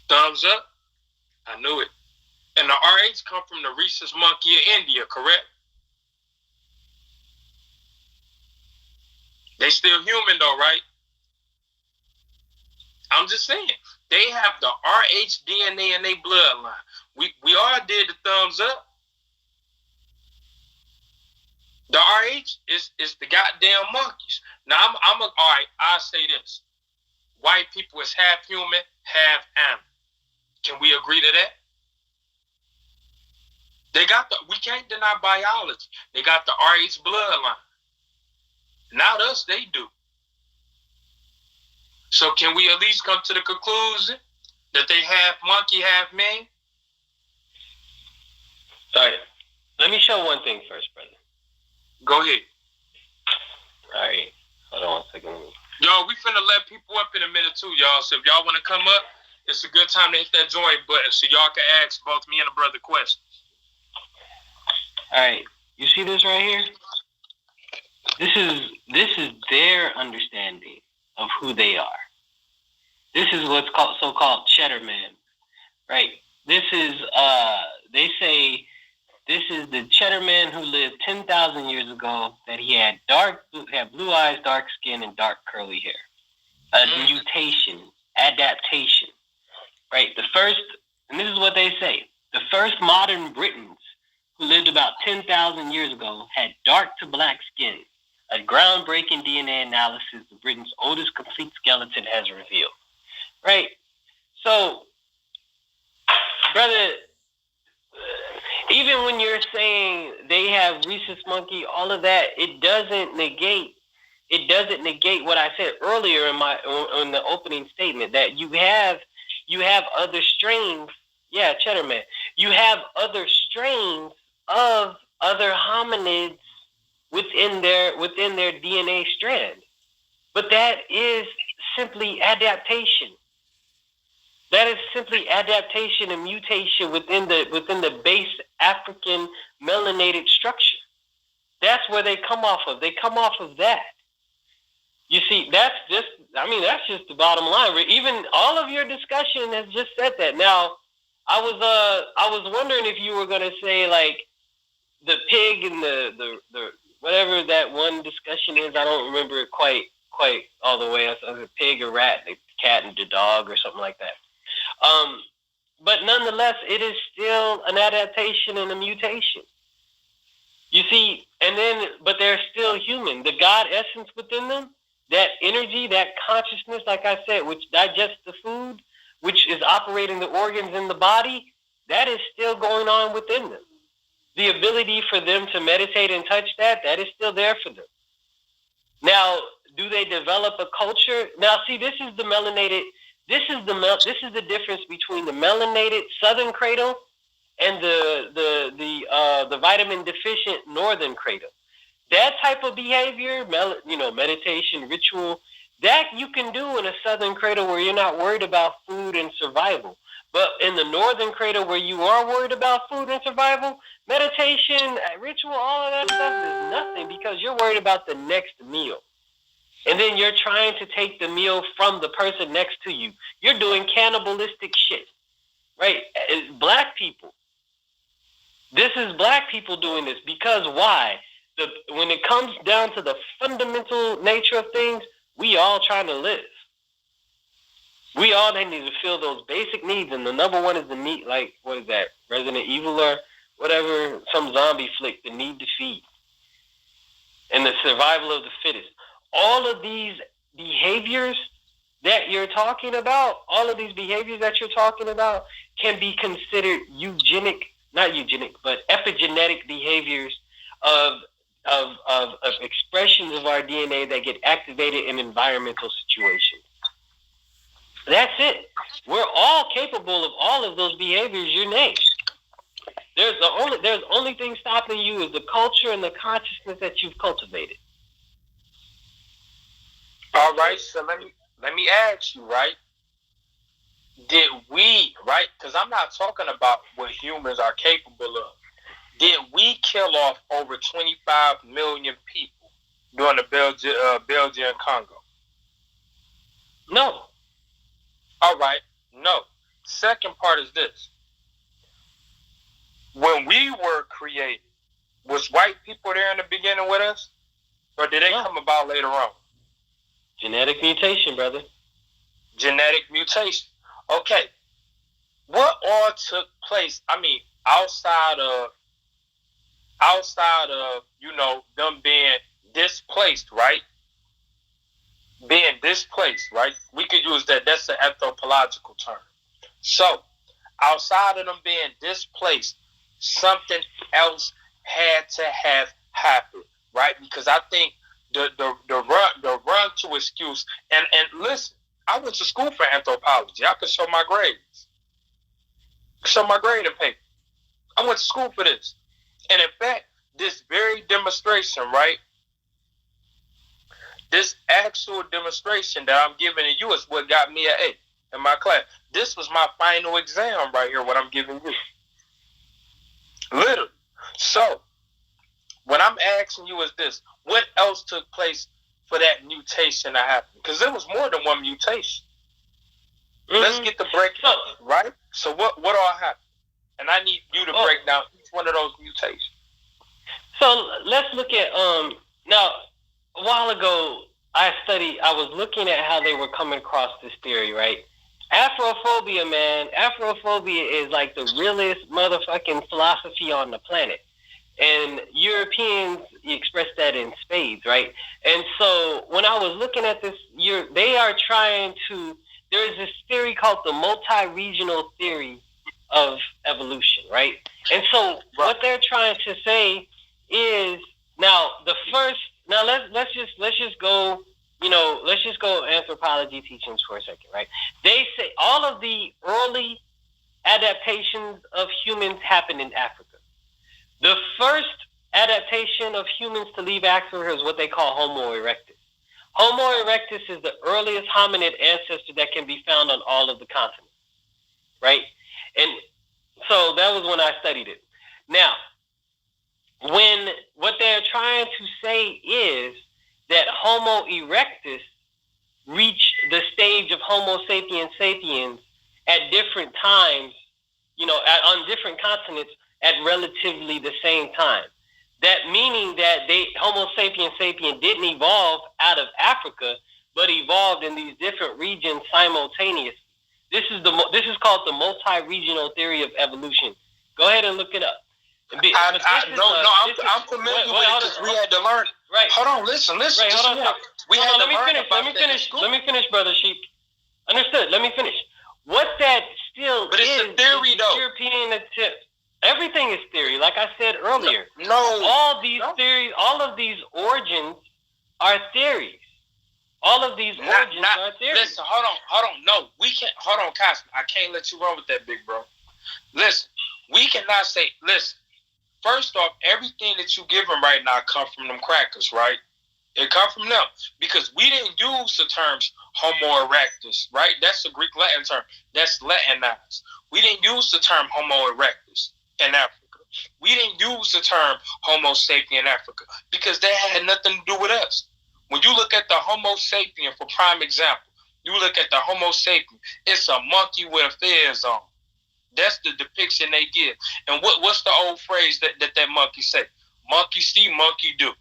Thumbs up. I knew it. And the RH come from the rhesus monkey of India, correct? They still human though, right? I'm just saying. They have the RH DNA in their bloodline. We all did the thumbs up. The RH is the goddamn monkeys. Now all right, I'll say this. White people is half human, half animal. Can we agree to that? We can't deny biology. They got the RH bloodline. Not us, they do. So can we at least come to the conclusion that they half monkey, half man? All right. Let me show one thing first, brother. Go ahead. All right. Hold on one second. Y'all, we finna let people up in a minute too, y'all. So if y'all want to come up, it's a good time to hit that join button so y'all can ask both me and the brother questions. All right. You see this right here? This is their understanding of who they are. This is what's called so-called cheddar man, right? This is they say this is the cheddar man who lived 10,000 years ago. That he had blue eyes, dark skin, and dark curly hair. A mutation, adaptation, right? And this is what they say: the first modern Britons who lived about 10,000 years ago had dark to black skin. A groundbreaking DNA analysis of Britain's oldest complete skeleton has revealed. Right? So, brother, even when you're saying they have rhesus monkey, all of that, it doesn't negate what I said earlier in the opening statement, that you have other strains. Yeah, cheddar man. You have other strains of other hominids within their DNA strand. But that is simply adaptation. That is simply adaptation and mutation within the base African melanated structure. That's where they come off of. They come off of that. You see, that's just the bottom line. Even all of your discussion has just said that. Now, I was wondering if you were gonna say like the pig and the whatever that one discussion is. I don't remember it quite quite all the way as a pig or rat, the cat and the dog or something like that. But nonetheless, it is still an adaptation and a mutation. You see, but they're still human. The God essence within them, that energy, that consciousness, like I said, which digests the food, which is operating the organs in the body, that is still going on within them. The ability for them to meditate and touch that is still there for them. Now, do they develop a culture? Now, see, this is the melanated. This is the difference between the melanated southern cradle and the vitamin deficient northern cradle. That type of behavior, meditation, ritual, that you can do in a southern cradle where you're not worried about food and survival. But in the northern cradle where you are worried about food and survival, meditation, ritual, all of that stuff is nothing because you're worried about the next meal. And then you're trying to take the meal from the person next to you. You're doing cannibalistic shit, right? Black people. This is black people doing this because why? When it comes down to the fundamental nature of things, we all trying to live. We all need to fill those basic needs, and the number one is the need, like, what is that, Resident Evil or whatever, some zombie flick, the need to feed, and the survival of the fittest. All of these behaviors that you're talking about, can be considered but epigenetic behaviors of expressions of our DNA that get activated in environmental situations. That's it. We're all capable of all of those behaviors you named. There's only thing stopping you is the culture and the consciousness that you've cultivated. All right, so let me ask you, right? Did we, right? Because I'm not talking about what humans are capable of. Did we kill off over 25 million people during the Belgian Congo? No. All right, no. Second part is this. When we were created, was white people there in the beginning with us? Or did they come about later on? Genetic mutation, brother. Genetic mutation. Okay. What all took place, I mean, outside of, them being displaced, right? Being displaced, right? We could use that. That's an anthropological term. So, outside of them being displaced, something else had to have happened, right? Because I think the run to excuse, and listen, I went to school for anthropology. I could show my grades. Show my grading paper. I went to school for this. And in fact, this very demonstration, right? This actual demonstration that I'm giving to you is what got me an A in my class. This was my final exam right here, what I'm giving you. Literally. So, what I'm asking you is this. What else took place for that mutation to happen? Because there was more than one mutation. Mm-hmm. Let's get the breakdown, right? So what all happened? And I need you to break down each one of those mutations. So let's look at, now, a while ago, I was looking at how they were coming across this theory, right? Afrophobia, man. Afrophobia is like the realest motherfucking philosophy on the planet. And Europeans express that in spades, right? And so when I was looking at this, they are trying to, there is this theory called the multi-regional theory of evolution, right? And so what they're trying to say is, let's just go anthropology teachings for a second, right? They say all of the early adaptations of humans happened in Africa. The first adaptation of humans to leave Africa is what they call Homo erectus. Homo erectus is the earliest hominid ancestor that can be found on all of the continents, right? And so that was when I studied it. Now, what they're trying to say is that Homo erectus reached the stage of Homo sapiens sapiens at different times, on different continents at relatively the same time. That meaning that Homo sapiens sapien didn't evolve out of Africa, but evolved in these different regions simultaneously. This is called the multi-regional theory of evolution. Go ahead and look it up. I'm familiar with it because we had to learn. Right. Hold on, listen. Right, hold on. Let me finish, brother Sheik. Understood. Let me finish. What that still but it's a theory, though. European attempt. Everything is theory, like I said earlier. No. All these theories, all of these origins are theories. All of these origins are theories. Listen, hold on. No, we can't. Hold on, Khazmik. I can't let you run with that, big bro. Listen, we cannot say. Listen, first off, everything that you give them right now come from them crackers, right? It come from them because we didn't use the terms Homo erectus, right? That's a Greek Latin term. That's Latinized. We didn't use the term Homo erectus in Africa. We didn't use the term Homo sapien in Africa because that had nothing to do with us. When you look at the Homo sapien, for prime example, you look at the Homo sapien, it's a monkey with a fez on. That's the depiction they give. And what's the old phrase that monkey say? Monkey see, monkey do.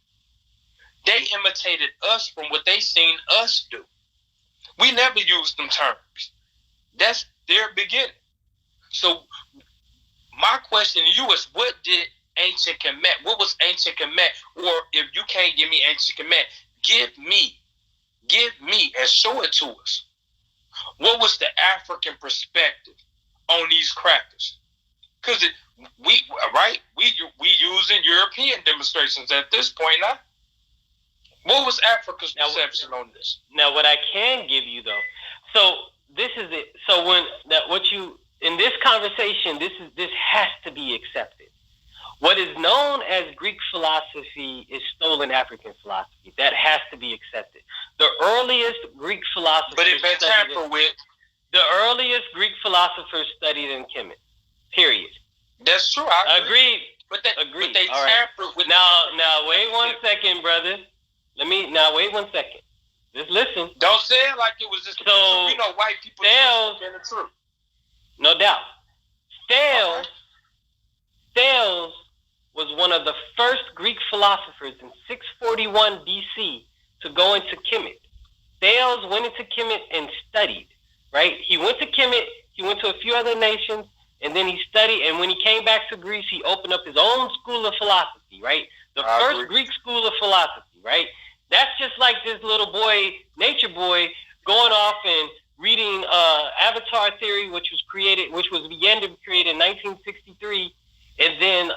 They imitated us from what they seen us do. We never used them terms. That's their beginning. So my question to you is, what did ancient Kemet? What was ancient Kemet? Or if you can't give me ancient Kemet, give me, and show it to us. What was the African perspective on these crackers? Because we using European demonstrations at this point now. What was Africa's perception on this? Now, what I can give you though, so this is it. So in this conversation, this has to be accepted. What is known as Greek philosophy is stolen African philosophy. That has to be accepted. The earliest Greek philosophers, but it been tampered with. The earliest Greek philosophers studied in Kemet. Period. That's true. I agree. But they tampered with. Now, wait 1 second, brother. Wait 1 second. Just listen. Don't say it like it was just so. You know, white people Thales, saying the truth. No doubt. Thales was one of the first Greek philosophers in 641 BC to go into Kemet. Thales went into Kemet and studied. Right? He went to Kemet. He went to a few other nations, and then he studied. And when he came back to Greece, he opened up his own school of philosophy. Right? The first Greek school of philosophy. Right? That's just like this little boy, nature boy, going off and reading Avatar theory, which began to be created in 1963, and then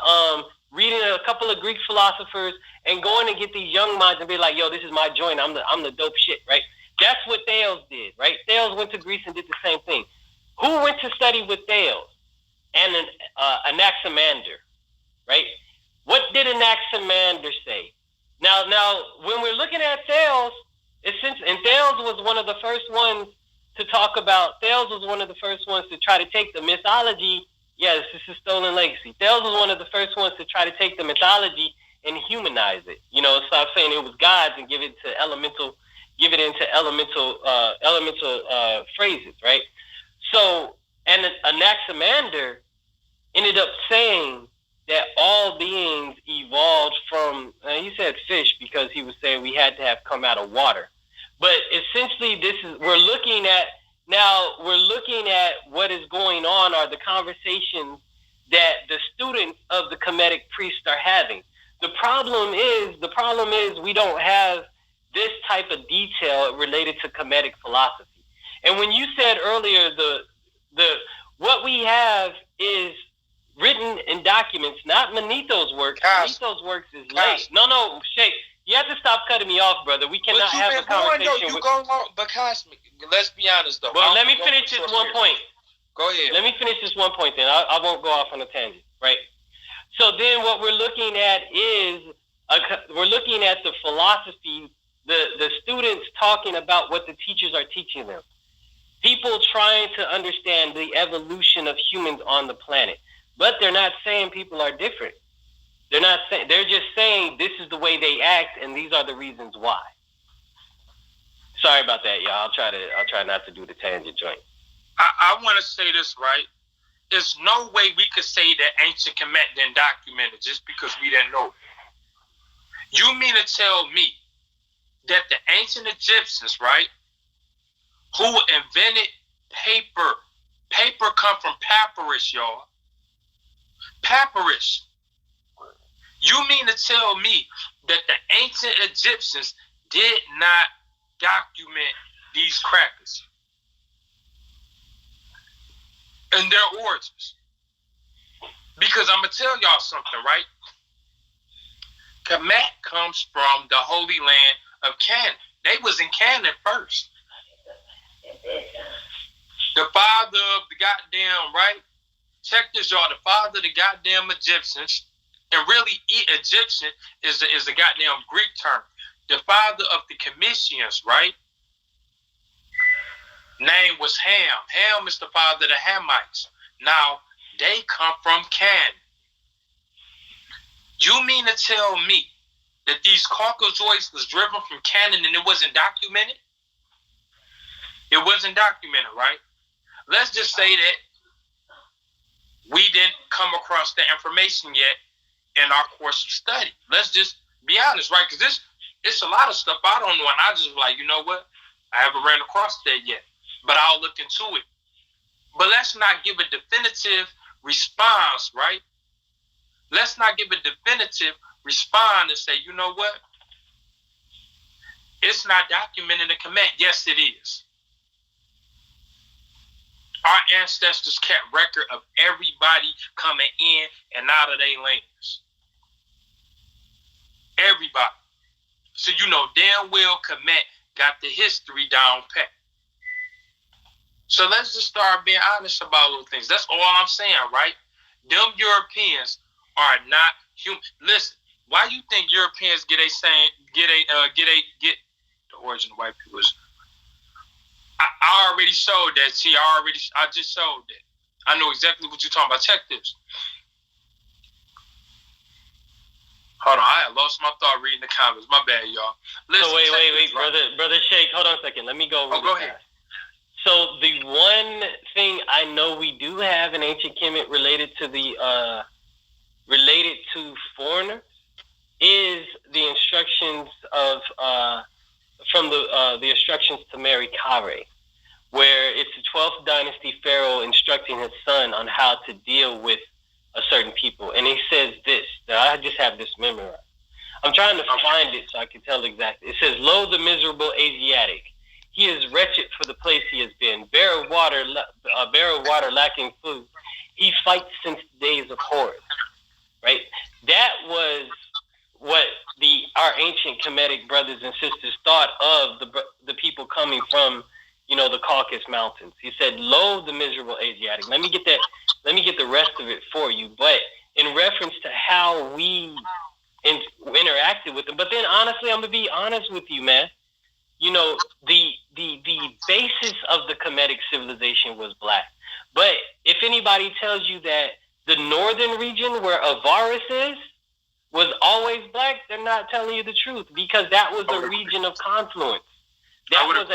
reading a couple of Greek philosophers and going and get these young minds and be like, "Yo, this is my joint. I'm the dope shit." Right? That's what Thales did. Right? Thales went to Greece and did the same thing. Who went to study with Thales? And Anaximander. Right? What did Anaximander say? Now, when we're looking at Thales, and Thales was one of the first ones to talk about. Thales was one of the first ones to try to take the mythology. Yes, this is stolen legacy. Thales was one of the first ones to try to take the mythology and humanize it. You know, stop saying it was gods and give it into elemental phrases, right? So, and Anaximander ended up saying that all beings evolved from, he said fish because he was saying we had to have come out of water. But essentially we're looking at what is going on are the conversations that the students of the Kemetic priests are having. The problem is we don't have this type of detail related to Kemetic philosophy. And when you said earlier, what we have is written in documents, not Manito's work. Manito's works is late. No, Sheik, you have to stop cutting me off, brother. We cannot have a conversation. But Khazmik, let's be honest, though. Well, let me finish this one point. Go ahead. Let me finish this one point, then. I won't go off on a tangent, right? So then what we're looking at is, we're looking at the philosophy, the students talking about what the teachers are teaching them. People trying to understand the evolution of humans on the planet. But they're not saying people are different. They're just saying this is the way they act and these are the reasons why. Sorry about that, y'all. I'll try not to do the tangent joint. I want to say this, right? There's no way we could say that ancient Kemet didn't document it just because we didn't know it. You mean to tell me that the ancient Egyptians, right, who invented paper come from papyrus, y'all. Papyrus. You mean to tell me that the ancient Egyptians did not document these crackers and their origins? Because I'm going to tell y'all something, right? Kemet comes from the Holy Land of Canaan. They was in Canaan first. The father of the goddamn, right? Check this, y'all. The father of the goddamn Egyptians, and really Egyptian is a goddamn Greek term. The father of the Commissions, right? Name was Ham. Ham is the father of the Hamites. Now, they come from Canaan. You mean to tell me that these Caucasoids was driven from Canaan and it wasn't documented? It wasn't documented, right? Let's just say that we didn't come across the information yet in our course of study. Let's just be honest, right? Because it's a lot of stuff I don't know, and I just like, you know what? I haven't ran across that yet, but I'll look into it. But let's not give a definitive response, right? Let's not give a definitive response and say, you know what? It's not documented in Kemet. Yes, it is. Our ancestors kept record of everybody coming in and out of their lands. Everybody. So you know damn well Kemet got the history down pat. So let's just start being honest about those things. That's all I'm saying, right? Them Europeans are not human. Listen, why you think Europeans get the origin of white people? I already showed that. See, I just showed that. I know exactly what you're talking about. Check this. Hold on, I had lost my thought reading the comments. My bad, y'all. Listen, so wait, brother Sheik, hold on a second. Let me go. Go ahead. So the one thing I know we do have in ancient Kemet related to foreigners is the instructions of from the instructions to marry Kare, where it's the 12th dynasty pharaoh instructing his son on how to deal with a certain people. And he says this, I just have this memorized. I'm trying to find it so I can tell exactly. It says, lo, the miserable Asiatic. He is wretched for the place he has been. Bare of water lacking food. He fights since the days of Horus. Right? That was what our ancient Kemetic brothers and sisters thought of the people coming from, the Caucasus Mountains. He said, lo, the miserable Asiatic. Let me get the rest of it for you. But in reference to how we interacted with them. But then, honestly, I'm going to be honest with you, man. The basis of the Kemetic civilization was black. But if anybody tells you that the northern region where Avaris is was always black, they're not telling you the truth, because that was a region of confluence. That was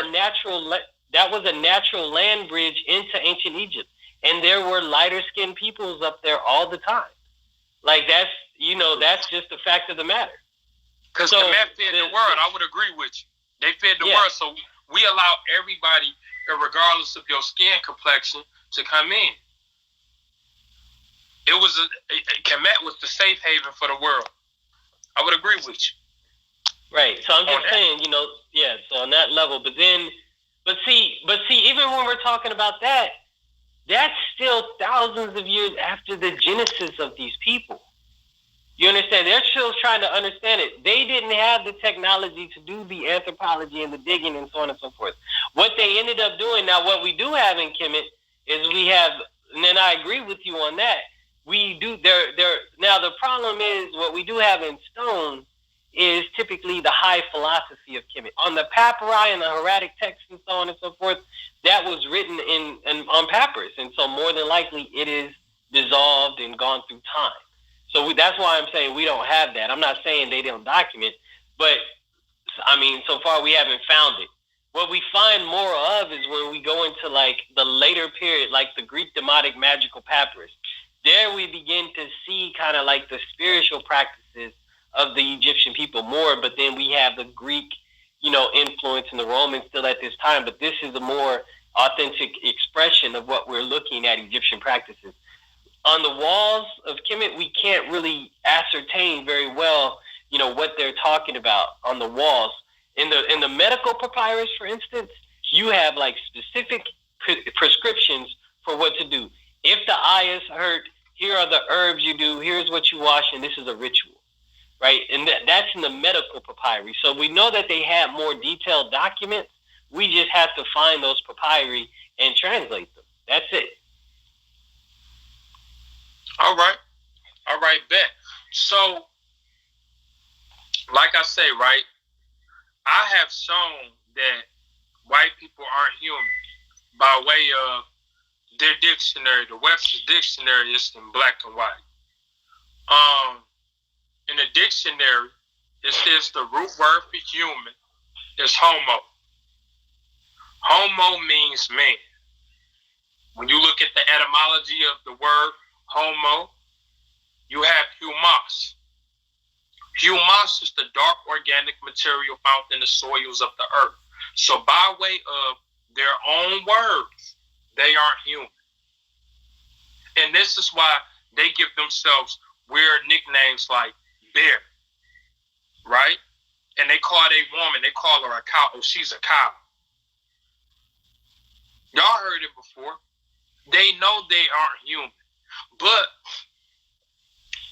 a natural land bridge into ancient Egypt. And there were lighter skinned peoples up there all the time. Like that's just the fact of the matter. Because Kemet fed the world, I would agree with you. They fed the world, so we allow everybody, regardless of your skin complexion, to come in. It was Kemet was the safe haven for the world. I would agree with you. Right. So I'm just saying, so on that level, but see, even when we're talking about that, that's still thousands of years after the genesis of these people. You understand? They're still trying to understand it. They didn't have the technology to do the anthropology and the digging and so on and so forth. What they ended up doing, now what we do have in Kemet is we have, and then I agree with you on that, we do, now the problem is what we do have in stone is typically the high philosophy of Kemet. On the papyri and the hieratic texts and so on and so forth, that was written on papyrus, and so more than likely it is dissolved and gone through time. So that's why I'm saying we don't have that. I'm not saying they don't document, but I mean, so far we haven't found it. What we find more of is when we go into like the later period, like the Greek Demotic magical papyrus. There we begin to see kind of like the spiritual practices of the Egyptian people more, but then we have the Greek, influence and the Romans still at this time, but this is a more authentic expression of what we're looking at Egyptian practices. On the walls of Kemet, we can't really ascertain very well, what they're talking about on the walls. In the medical papyrus, for instance, you have like specific prescriptions for what to do. If the eye is hurt, here are the herbs you do, here's what you wash, and this is a ritual, right? And that's in the medical papyri. So we know that they have more detailed documents. We just have to find those papyri and translate them. That's it. All right, bet. So, like I say, right, I have shown that white people aren't human by way of their dictionary. The Webster's dictionary is in black and white. In the dictionary, it says the root word for human is homo. Homo means man. When you look at the etymology of the word homo, you have humus. Humus is the dark organic material found in the soils of the earth. So by way of their own words, they aren't human. And this is why they give themselves weird nicknames like bear, right? And they call a woman, they call her a cow. Oh, she's a cow. Y'all heard it before. They know they aren't human. But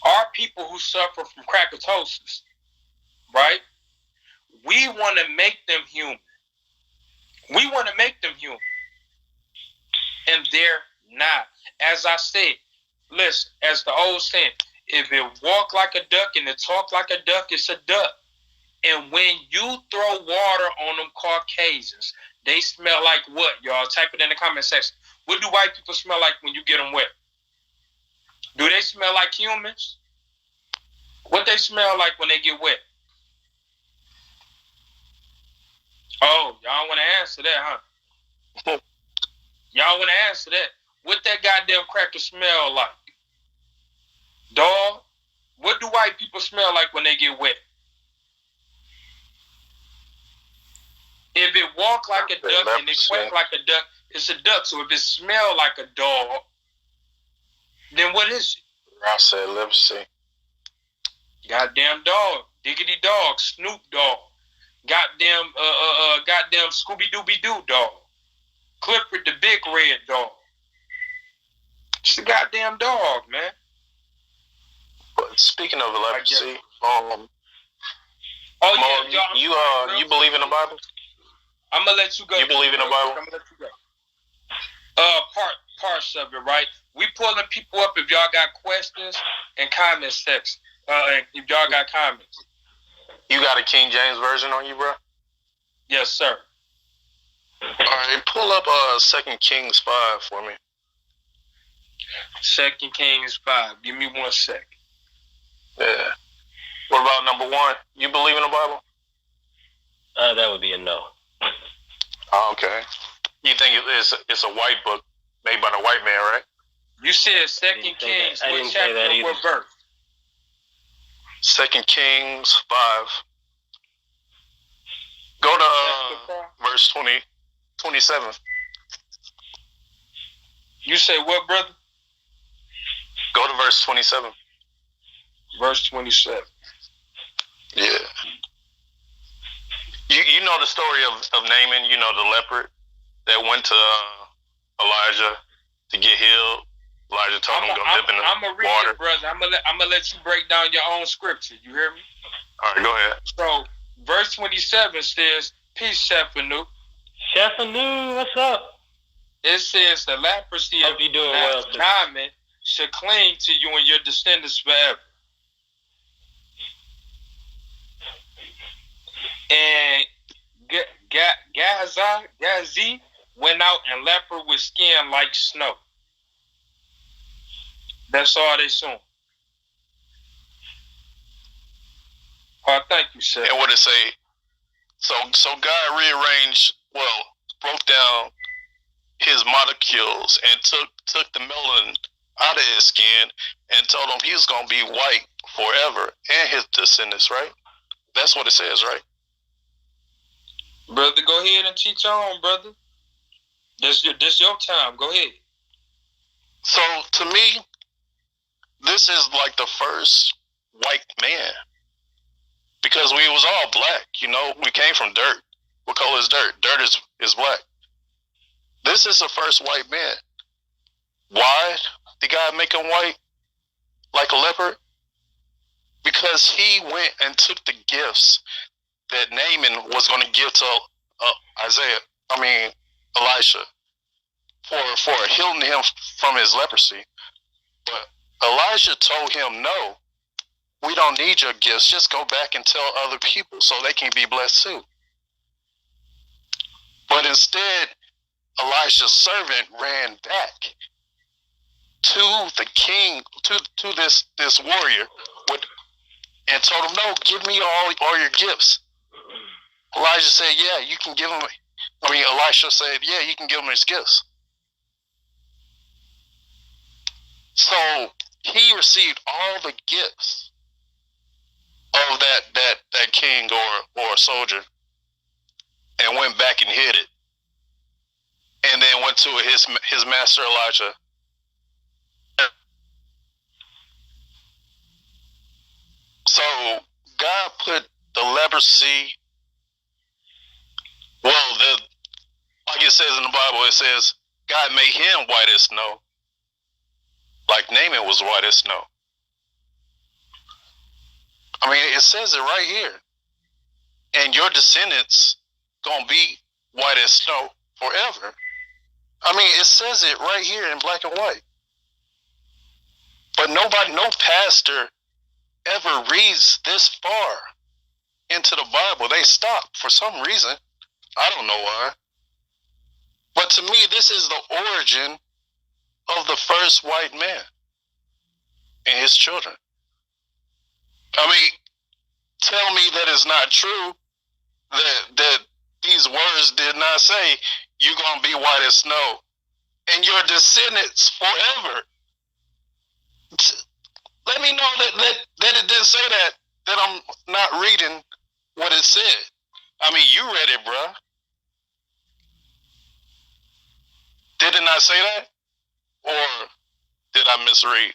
our people who suffer from crackatosis, right? We want to make them human. We want to make them human. And they're not. As I said, listen, as the old saying, if it walk like a duck and it talk like a duck, it's a duck. And when you throw water on them Caucasians, they smell like what, y'all? Type it in the comment section. What do white people smell like when you get them wet? Do they smell like humans? What they smell like when they get wet? Oh, y'all want to answer that, huh? Y'all want to answer that? What that goddamn cracker smell like? Dog, what do white people smell like when they get wet? If it walk like a duck and it quack like a duck, it's a duck. So if it smell like a dog, then what is it? I said leprosy. Goddamn dog, diggity dog, Snoop Dogg, goddamn Scooby Dooby Doo dog, Clifford the Big Red dog. It's a goddamn dog, man. But speaking of leprosy, oh yeah, you believe in the Bible? I'm gonna let you go. You believe in the Bible? I'm gonna let you go. Parts of it, right? We pulling people up if y'all got questions and comment section. If y'all got comments. You got a King James version on you, bro? Yes, sir. All right, pull up 2 Kings 5 for me. 2 Kings 5. Give me 1 sec. Yeah. What about number 1? You believe in the Bible? That would be a no. Oh, okay. You think it's a white book made by the white man, right? You said 2 Kings. What chapter and what verse? 2 Kings 5. Go to verse 27. You say what, brother? Go to verse 27. Verse 27. Yeah. You know the story of Naaman, you know, the leopard that went to Elijah to get healed. Elijah told him to go dip in the water. I'm going to read it, brother. I'm gonna let you break down your own scripture. You hear me? All right, go ahead. So, verse 27 says, peace, Shefanu. Shefanu, what's up? It says, the leprosy of Naaman should cling to you and your descendants forever. And Gazi went out and leper with skin like snow. That's all they saw. Oh, thank you, sir. And what it say? So God rearranged, broke down his molecules and took the melanin out of his skin and told him he was going to be white forever and his descendants, right? That's what it says, right? Brother, go ahead and teach on, brother. This your time. Go ahead. So, to me, this is like the first white man. Because we was all black, you know? We came from dirt. What color is dirt? Dirt is black. This is the first white man. Why did God make him white like a leopard? Because he went and took the gifts that Naaman was going to give to Elisha for healing him from his leprosy. But Elijah told him, no, we don't need your gifts. Just go back and tell other people so they can be blessed too. But instead, Elisha's servant ran back to the king, to this warrior, and told him, no, give me all your gifts. Elijah said, yeah, you can give him. Elisha said, yeah, you can give him his gifts. So he received all the gifts of that king or soldier and went back and hid it. And then went to his master Elijah. So God put the leprosy, like it says in the Bible, it says God made him white as snow, like Naaman was white as snow. It says it right here. And your descendants gonna be white as snow forever. It says it right here in black and white. But no pastor ever reads this far into the Bible. They stop for some reason. I don't know why. But to me, this is the origin of the first white man and his children. Tell me that it's not true, that these words did not say you're going to be white as snow and your descendants forever. Let me know that it didn't say that I'm not reading what it said. You read it, bruh. Did it not say that? Or did I misread?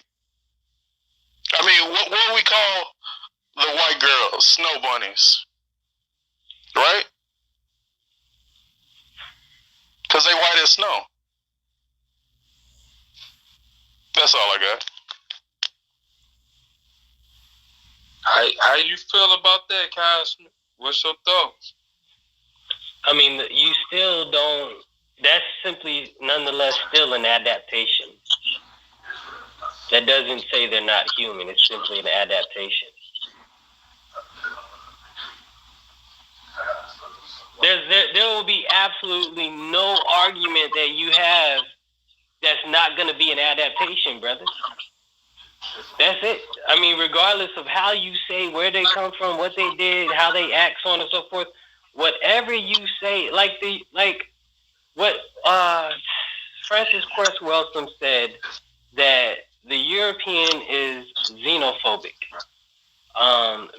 What we call the white girls, snow bunnies, right? Because they white as snow. That's all I got. How you feel about that, Khazmik? What's your thoughts? You still don't. That's simply, nonetheless, still an adaptation. That doesn't say they're not human. It's simply an adaptation. There will be absolutely no argument that you have that's not going to be an adaptation, brother. That's it. Regardless of how you say, where they come from, what they did, how they act, so on and so forth, whatever you say, like what Francis Cress Welsum said, that the European is xenophobic,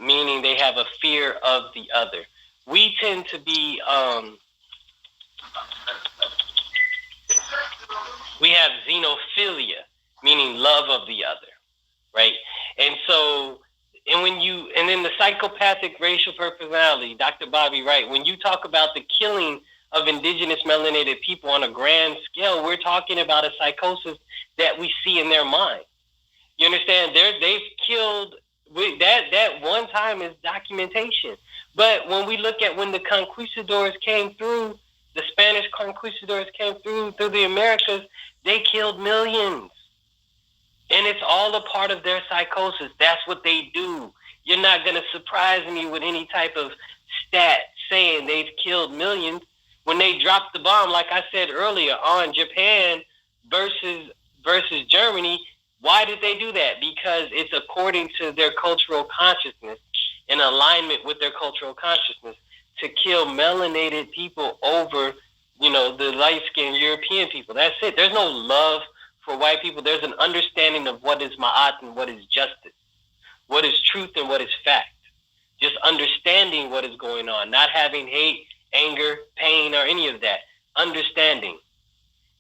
meaning they have a fear of the other. We tend to be, we have xenophilia, meaning love of the other, right? And so, and then the psychopathic racial personality, Dr. Bobby Wright, when you talk about the killing of indigenous melanated people on a grand scale, we're talking about a psychosis that we see in their mind. You understand? They've killed, that one time is documentation. But when we look at when the conquistadors came through, the Spanish conquistadors came through the Americas, they killed millions. And it's all a part of their psychosis. That's what they do. You're not going to surprise me with any type of stat saying they've killed millions. When they dropped the bomb, like I said earlier, on Japan versus Germany, why did they do that? Because it's according to their cultural consciousness, in alignment with their cultural consciousness, to kill melanated people over, the light-skinned European people. That's it. There's no love for white people, there's an understanding of what is ma'at and what is justice, what is truth and what is fact. Just understanding what is going on, not having hate, anger, pain, or any of that. Understanding.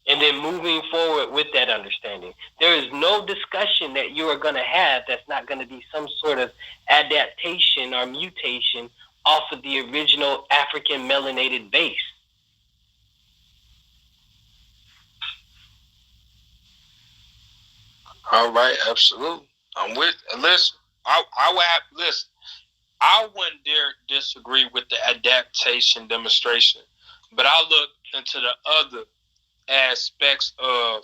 And then moving forward with that understanding. There is no discussion that you are going to have that's not going to be some sort of adaptation or mutation off of the original African melanated base. All right, absolutely. I'm with. Listen, I would have listen. I wouldn't dare disagree with the adaptation demonstration, but I look into the other aspects of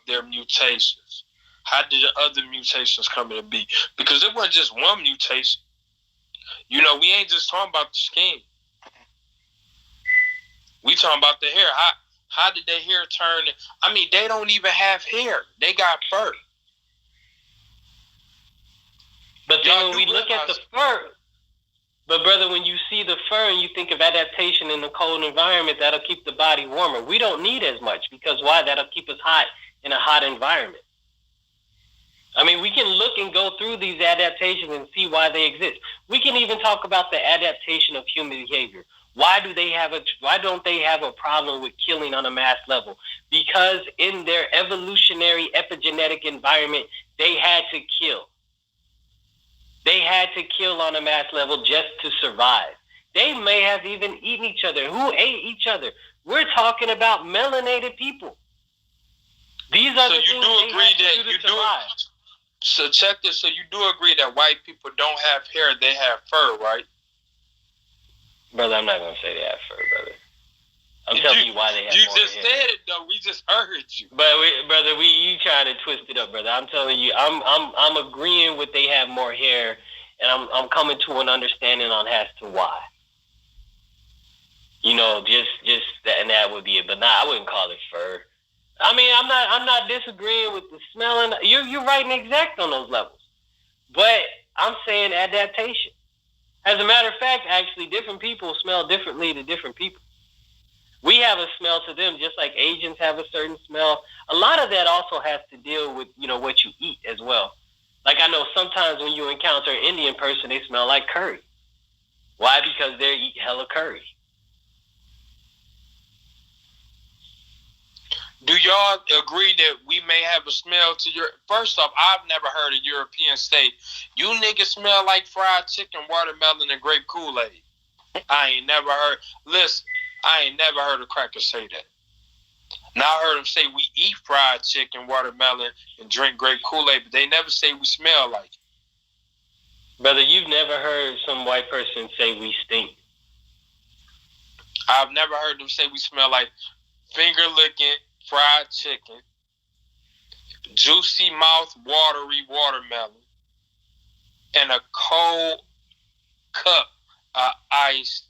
their mutations. How did the other mutations come into be? Because it wasn't just one mutation. You know, we ain't just talking about the skin. We talking about the hair. How did their hair turn? I mean, they don't even have hair. They got fur. But then when we look at the fur, but brother, when you see the fur and you think of adaptation in the cold environment, that'll keep the body warmer. We don't need as much because why? That'll keep us hot in a hot environment. I mean, we can look and go through these adaptations and see why they exist. We can even talk about the adaptation of human behavior. Why don't they have a problem with killing on a mass level? Because in their evolutionary epigenetic environment, they had to kill. They had to kill on a mass level just to survive. They may have even eaten each other. Who ate each other? We're talking about melanated people. These are the things they had to do to survive. So check this. So you do agree that white people don't have hair, they have fur, right? Brother, I'm not going to say they have fur, brother. I'm telling you why they have more hair. You just said it, though. We just heard you. But you trying to twist it up, brother. I'm telling you, I'm agreeing with they have more hair, and I'm coming to an understanding on as to why. You know, just that, and that would be it. But I wouldn't call it fur. I mean, I'm not disagreeing with the smelling. You're right and exact on those levels. But I'm saying adaptation. As a matter of fact, actually, different people smell differently to different people. We have a smell to them, just like Asians have a certain smell. A lot of that also has to deal with, you know, what you eat as well. Like I know sometimes when you encounter an Indian person, they smell like curry. Why? Because they eat hella curry. Do y'all agree that we may have a smell to your... First off, I've never heard a European say, you niggas smell like fried chicken, watermelon, and grape Kool-Aid. I ain't never heard... Listen, I ain't never heard a cracker say that. Now I heard them say we eat fried chicken, watermelon, and drink grape Kool-Aid, but they never say we smell like it. Brother, you've never heard some white person say we stink. I've never heard them say we smell like finger-licking fried chicken, juicy mouth, watery watermelon, and a cold cup of iced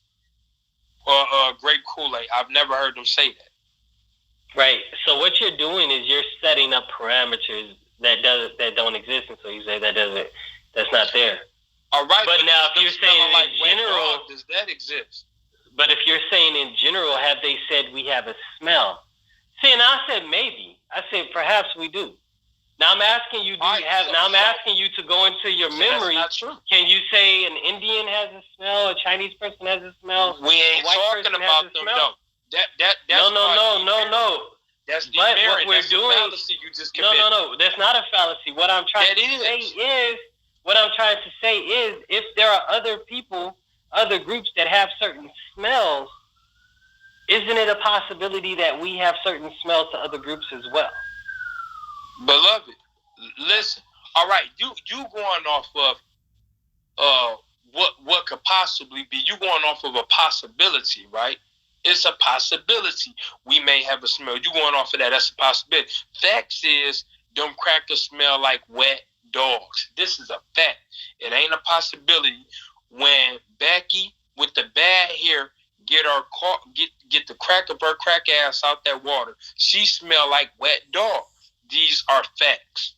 or grape Kool-Aid. I've never heard them say that. Right. So what you're doing is you're setting up parameters that don't exist, and so you say that's not there. All right. But now, if you're saying like in general, does that exist? But if you're saying in general, have they said we have a smell? See, and I said maybe. I said perhaps we do. Now I'm asking you, I'm asking you to go into your memory. That's not true. Can you say an Indian has a smell, a Chinese person has a smell? We ain't talking about them, though. That's No. That's the but what we're doing. Fallacy you just committed. No. That's not a fallacy. What I'm trying to say is, if there are other people, other groups that have certain smells, isn't it a possibility that we have certain smells to other groups as well? Beloved, listen. All right, you going off of what could possibly be. You going off of a possibility, right? It's a possibility we may have a smell. You going off of that? That's a possibility. Facts is them crackers smell like wet dogs. This is a fact. It ain't a possibility. When Becky with the bad hair get the crack of her crack ass out that water, she smell like wet dog. These are facts.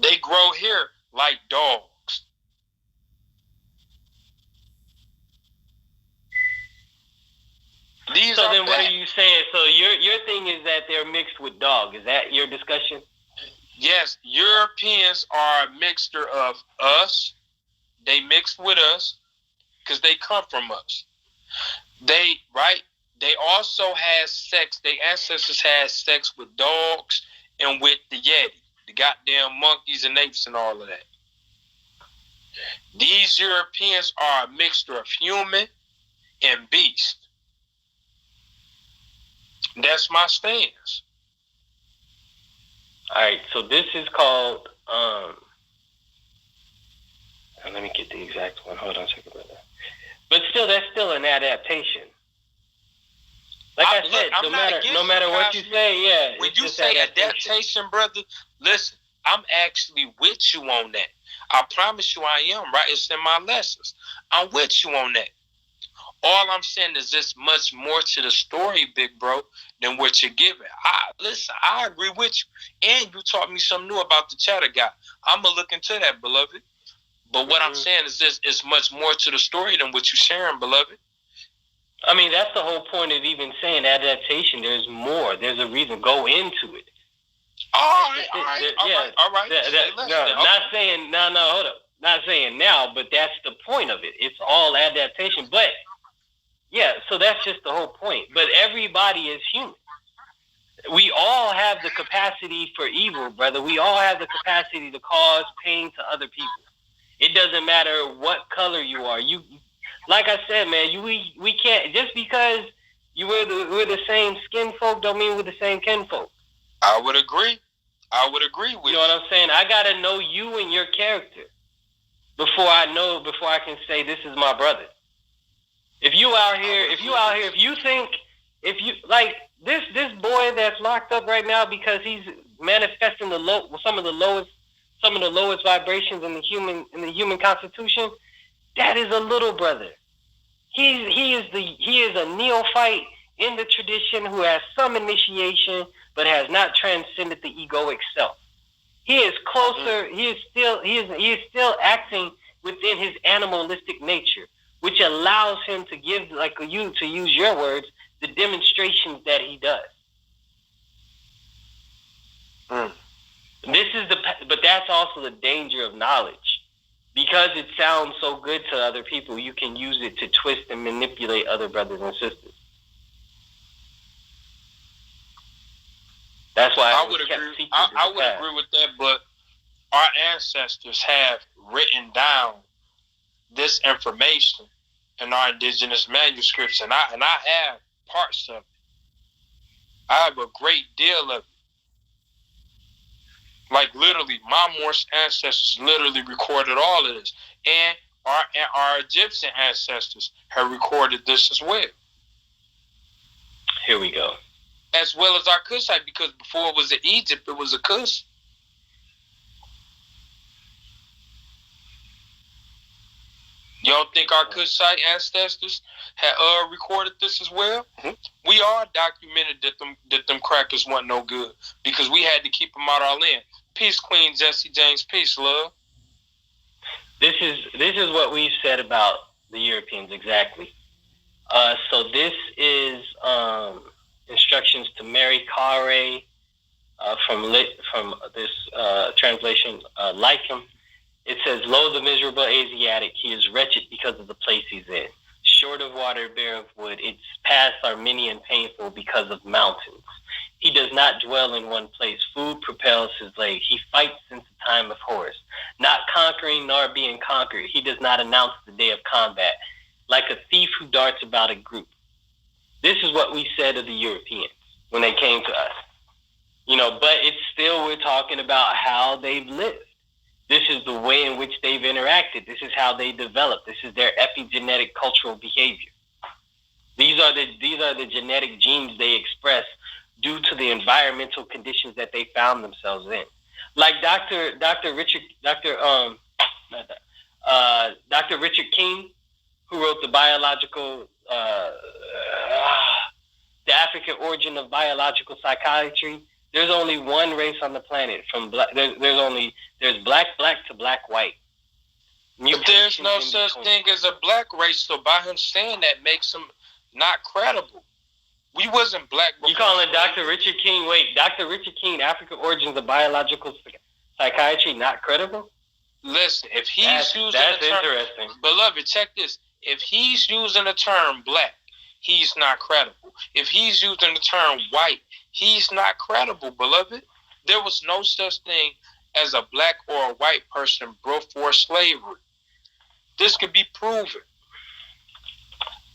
They grow hair like dogs. So then what are you saying? So your thing is that they're mixed with dog. Is that your discussion? Yes, Europeans are a mixture of us. They mixed with us because they come from us. They also had sex. Their ancestors had sex with dogs and with the Yeti, the goddamn monkeys and apes and all of that. These Europeans are a mixture of human and beast. That's my stance. All right, so this is called. Let me get the exact one. Hold on a second, brother. But still, that's still an adaptation. Like I said, no matter what you say, yeah. When you say adaptation, brother, listen, I'm actually with you on that. I promise you I am, right? It's in my lessons. I'm with you on that. All I'm saying is there's much more to the story, big bro, than what you're giving. I agree with you. And you taught me something new about the chatter guy. I'm going to look into that, beloved. But what I'm saying is this is much more to the story than what you're sharing, beloved. I mean, that's the whole point of even saying adaptation. There's more. There's a reason. Go into it. All right. Not saying, hold up. Not saying now, but that's the point of it. It's all adaptation. But, yeah, so that's just the whole point. But everybody is human. We all have the capacity for evil, brother. We all have the capacity to cause pain to other people. It doesn't matter what color you are. You, like I said, man, we can't, just because we're the same skin folk don't mean we're the same kin folk. I would agree with you. You know what I'm saying? I gotta know you and your character before I can say this is my brother. If you think this boy that's locked up right now because he's manifesting some of the lowest vibrations in the human constitution, that is a little brother. He is a neophyte in the tradition who has some initiation but has not transcended the egoic self. He is closer. He is still acting within his animalistic nature, which allows him to give, like you, to use your words, the demonstrations that he does. But that's also the danger of knowledge. Because it sounds so good to other people, you can use it to twist and manipulate other brothers and sisters. That's why I would agree with that, but our ancestors have written down this information in our indigenous manuscripts, and I have parts of it. I have a great deal of it. Like literally, my Morse ancestors literally recorded all of this, and our Egyptian ancestors have recorded this as well. Here we go. As well as our Kushite, because before it was in Egypt, it was a Kush. You don't think our Kushite ancestors had recorded this as well? Mm-hmm. We are documented that them crackers weren't no good because we had to keep them out our land. Peace, Queen Jesse James. Peace, love. This is what we've said about the Europeans exactly. So this is instructions to Mary Carre from this translation, like him. It says, "Lo, the miserable Asiatic, he is wretched because of the place he's in. Short of water, bare of wood, its paths are many and painful because of mountains. He does not dwell in one place. Food propels his leg. He fights since the time of Horus, not conquering nor being conquered. He does not announce the day of combat, like a thief who darts about a group." This is what we said of the Europeans when they came to us. But it's still, we're talking about how they've lived. This is the way in which they've interacted. This is how they developed. This is their epigenetic cultural behavior. These are the genetic genes they express due to the environmental conditions that they found themselves in. Like Dr. Richard King, who wrote the African Origin of Biological Psychiatry. There's only one race on the planet. There's black to black white. But there's no such thing as a black race. So by him saying that makes him not credible. wasn't black before. You calling Dr. Richard King? Wait, Dr. Richard King, African Origins of Biological Psychiatry, not credible? Listen, if he's using that's the term, interesting. Beloved, check this. If he's using the term black, he's not credible. If he's using the term white, he's not credible, beloved. There was no such thing as a black or a white person before slavery. This could be proven.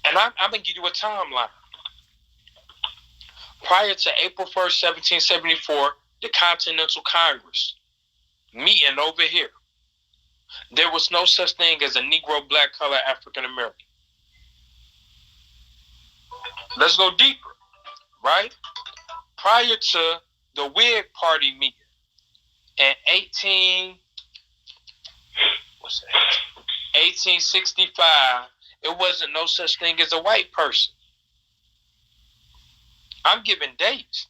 And I'm going to give you a timeline. Prior to April 1st, 1774, the Continental Congress meeting over here, there was no such thing as a Negro, black, color, African American. Let's go deeper, right? Prior to the Whig Party meeting in 1865, it wasn't no such thing as a white person. I'm giving dates.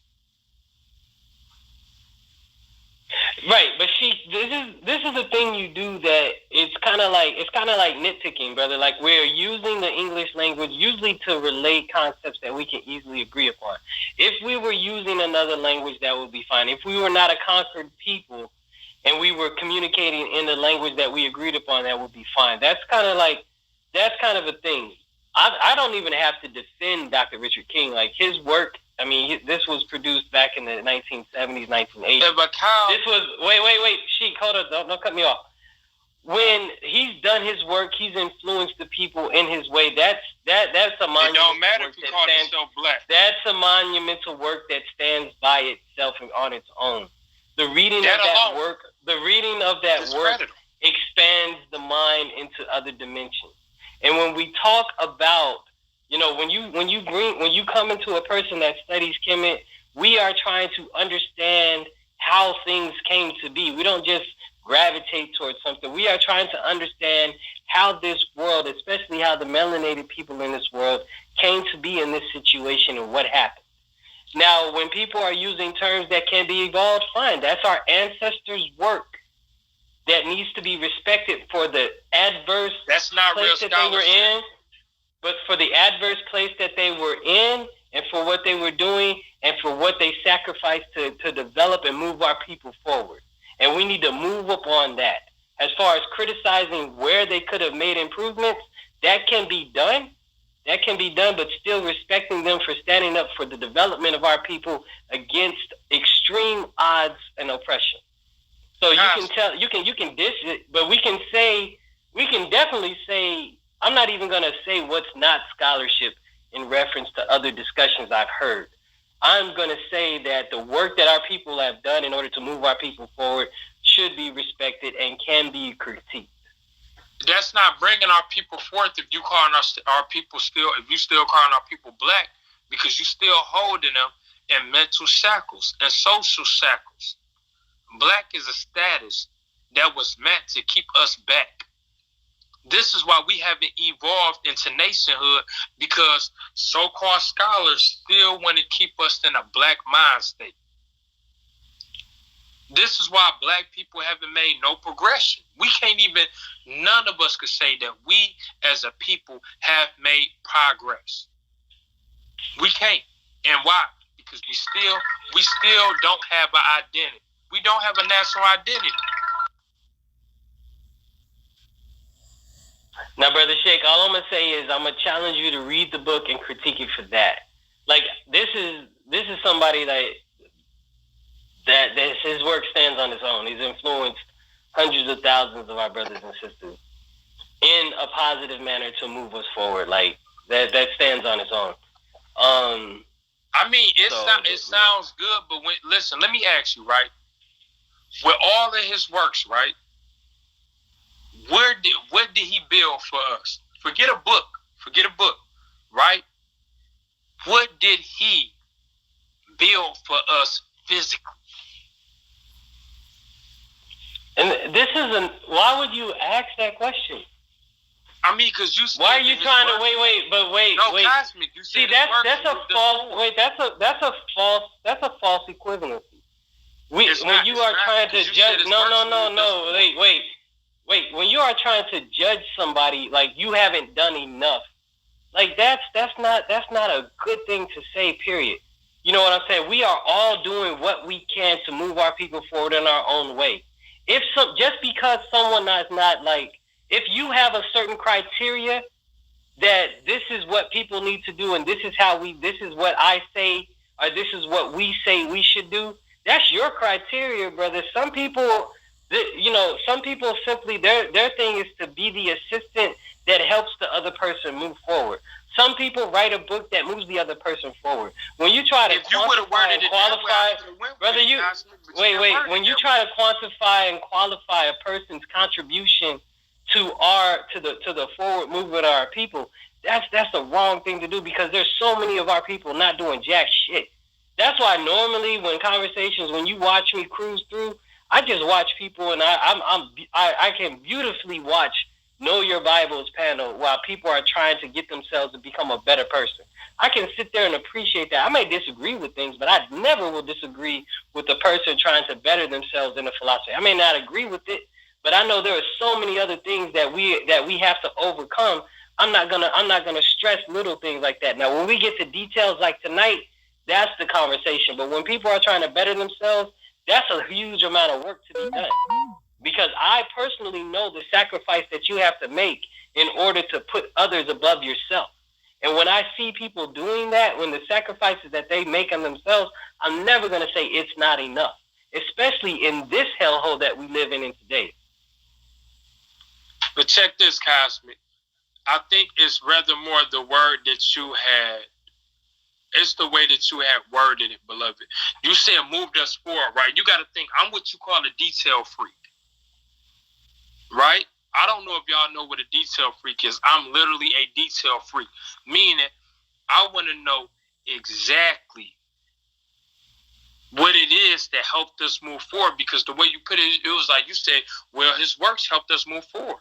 Right, but this is a thing you do that it's kind of like nitpicking, brother. Like, we're using the English language usually to relate concepts that we can easily agree upon. If we were using another language, that would be fine. If we were not a conquered people and we were communicating in the language that we agreed upon, that would be fine. That's kind of a thing. I don't even have to defend Dr. Richard King. Like, his work, I mean, this was produced back in the 1970s, 1980s. Yeah, but Kyle, this was, wait, Sheik, hold on, don't cut me off. When he's done his work, he's influenced the people in his way. That's a monumental. It don't matter if you call yourself black. That's a monumental work that stands by itself and on its own. The reading of that work expands the mind into other dimensions. And when we talk about, when you come into a person that studies Kemet, we are trying to understand how things came to be. We don't just gravitate towards something. We are trying to understand how this world, especially how the melanated people in this world, came to be in this situation and what happened. Now, when people are using terms that can be evolved, fine. That's our ancestors' work that needs to be respected for the adverse place that they were in, but for the adverse place that they were in, and for what they were doing, and for what they sacrificed to develop and move our people forward. And we need to move up on that. As far as criticizing where they could have made improvements, that can be done. That can be done, but still respecting them for standing up for the development of our people against extreme odds and oppression. So you can dish it, but we can definitely say, I'm not even going to say what's not scholarship in reference to other discussions I've heard. I'm going to say that the work that our people have done in order to move our people forward should be respected and can be critiqued. That's not bringing our people forth if you calling our people if you still calling our people black, because you still holding them in mental shackles and social shackles. Black is a status that was meant to keep us back. This is why we haven't evolved into nationhood, because so-called scholars still want to keep us in a black mind state. This is why black people haven't made no progression. None of us could say that we as a people have made progress. We can't. And why? Because we still don't have an identity. We don't have a national identity. Now, Brother Sheik, all I'm going to say is I'm going to challenge you to read the book and critique it for that. Like, this is somebody that his work stands on its own. He's influenced hundreds of thousands of our brothers and sisters in a positive manner to move us forward. Like, that stands on its own. I mean, it sounds good, but listen, let me ask you, right? With all of his works, right? What did he build for us? Forget a book, right? What did he build for us physically? And why would you ask that question? I mean, because you. Why are you trying to wait? No, Khazmik, you see, that's a false equivalency. When you are trying to judge, wait. When you are trying to judge somebody, like, you haven't done enough Like that's not a good thing to say, period. You know what I'm saying? We are all doing what we can to move our people forward in our own way. Just because someone is not like, if you have a certain criteria that this is what people need to do and this is what I say, or this is what we say we should do, that's your criteria, brother. Some people, some people simply, their thing is to be the assistant that helps the other person move forward. Some people write a book that moves the other person forward. When you try to quantify and qualify, brother, when you try to quantify and qualify a person's contribution to the forward movement of our people, that's the wrong thing to do, because there's so many of our people not doing jack shit. That's why normally when you watch me cruise through, I just watch people, and I can beautifully watch Know Your Bibles panel while people are trying to get themselves to become a better person. I can sit there and appreciate that. I may disagree with things, but I never will disagree with the person trying to better themselves in the philosophy. I may not agree with it, but I know there are so many other things that we have to overcome. I'm not gonna stress little things like that. Now, when we get to details like tonight, that's the conversation. But when people are trying to better themselves, that's a huge amount of work to be done. Because I personally know the sacrifice that you have to make in order to put others above yourself. And when I see people doing that, when the sacrifices that they make on themselves, I'm never going to say it's not enough, especially in this hellhole that we live in today. But check this, Khazmik. I think it's rather more the word that you had. It's the way that you had worded it, beloved. You said moved us forward, right? You got to think, I'm what you call a detail freak. Right? I don't know if y'all know what a detail freak is. I'm literally a detail freak, meaning I want to know exactly what it is that helped us move forward, because the way you put it, it was like you said, well, his works helped us move forward.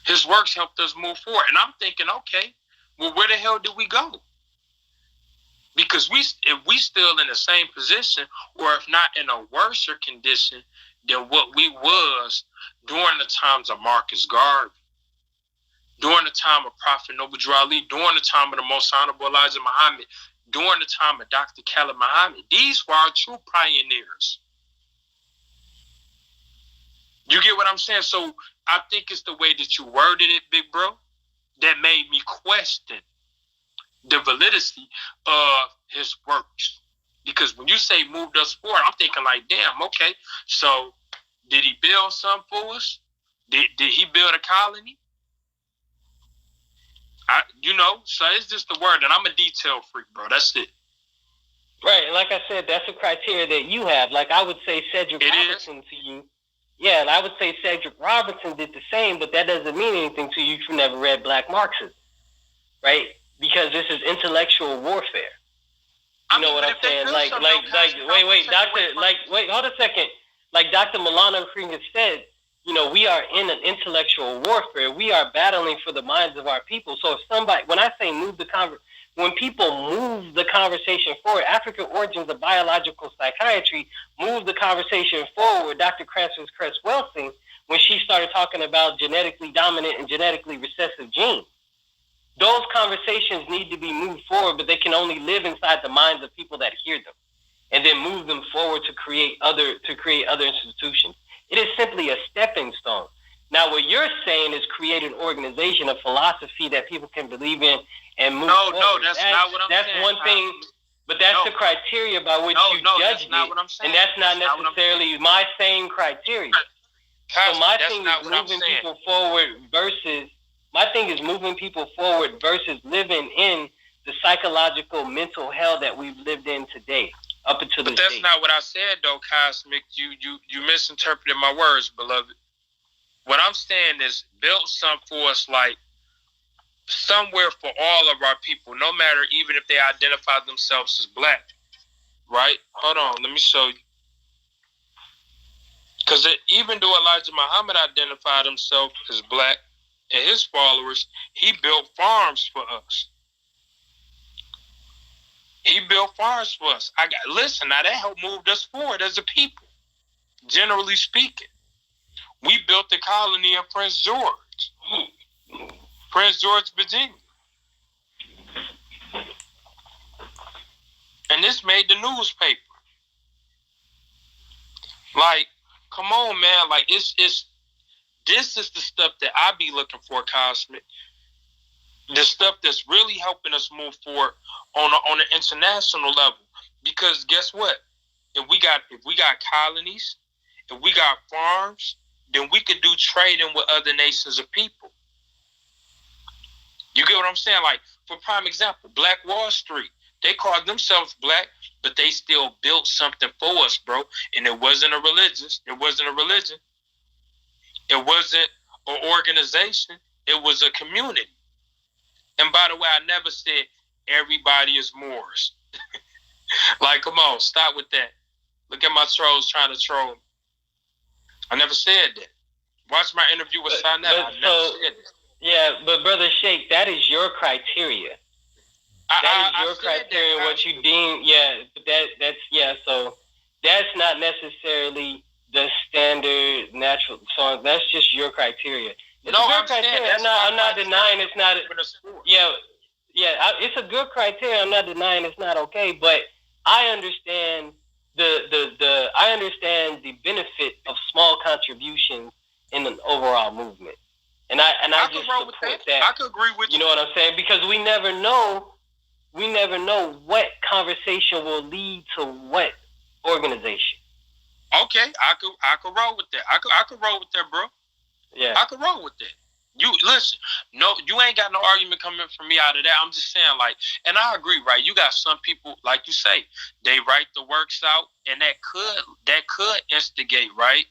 His works helped us move forward. And I'm thinking, okay, well, where the hell did we go? Because if we still in the same position, or if not in a worse condition than what we was during the times of Marcus Garvey, during the time of Prophet Noble Drew Ali, during the time of the Most Honorable Elijah Muhammad, during the time of Dr. Khalid Muhammad. These were our true pioneers. You get what I'm saying? So I think it's the way that you worded it, big bro, that made me question the validity of his works. Because when you say moved us forward, I'm thinking like, damn, okay, so did he build something for us? Did he build a colony? So it's just the word, and I'm a detail freak, bro. That's it. Right, and like I said, that's a criteria that you have. Like I would say Cedric Robertson to you. Yeah, and I would say Cedric Robertson did the same, but that doesn't mean anything to you if you never read Black Marxism, right? Because this is intellectual warfare. You know what I'm saying? Hold a second. Like Dr. Milano Krieger said, we are in an intellectual warfare. We are battling for the minds of our people. So when I say when people move the conversation forward, African Origins of Biological Psychiatry moved the conversation forward. Dr. Frances Cress Welsing, when she started talking about genetically dominant and genetically recessive genes. Those conversations need to be moved forward, but they can only live inside the minds of people that hear them, and then move them forward to create other institutions. It is simply a stepping stone. Now, what you're saying is create an organization, a philosophy that people can believe in and move forward. No, that's not what I'm saying. That's one thing, but that's the criteria by which you judge it, not what I'm saying. and that's not necessarily my same criteria. So my thing is moving people forward versus... My thing is moving people forward versus living in the psychological mental hell that we've lived in today, up until this day. But that's not what I said, though, Khazmik. You misinterpreted my words, beloved. What I'm saying is build something for us, like somewhere for all of our people, no matter even if they identify themselves as black, right? Hold on, let me show you. Because even though Elijah Muhammad identified himself as black, and his followers, he built farms for us. He built farms for us. Listen, now that helped move us forward as a people, generally speaking. We built the colony of Prince George. Prince George, Virginia. And this made the newspaper. Like, come on, man. Like, it's this is the stuff that I be looking for, Khazmik. The stuff that's really helping us move forward on an international level. Because guess what? If we got colonies, if we got farms, then we could do trading with other nations of people. You get what I'm saying? Like, for prime example, Black Wall Street. They called themselves black, but they still built something for us, bro. And it wasn't a religion. It wasn't an organization. It was a community. And by the way, I never said everybody is Moors. Like, come on, stop with that. Look at my trolls trying to troll me. I never said that. Watch my interview with Sinetta. I never said that. Yeah, but Brother Sheik, that is your criteria. That is your criteria, what you deem. Yeah, so that's not necessarily the standard natural song. That's just your criteria. It's I'm not denying it's not. It's a good criteria. I'm not denying it's not okay, but I understand I understand the benefit of small contributions in an overall movement, and I just support that. I could agree with you. You know what I'm saying? Because we never know what conversation will lead to what organization. Okay, I could roll with that. I could roll with that, bro. Yeah, I could roll with that. You listen, no, you ain't got no argument coming from me out of that. I'm just saying, like, and I agree, right? You got some people, like you say, they write the works out, and that could instigate, right?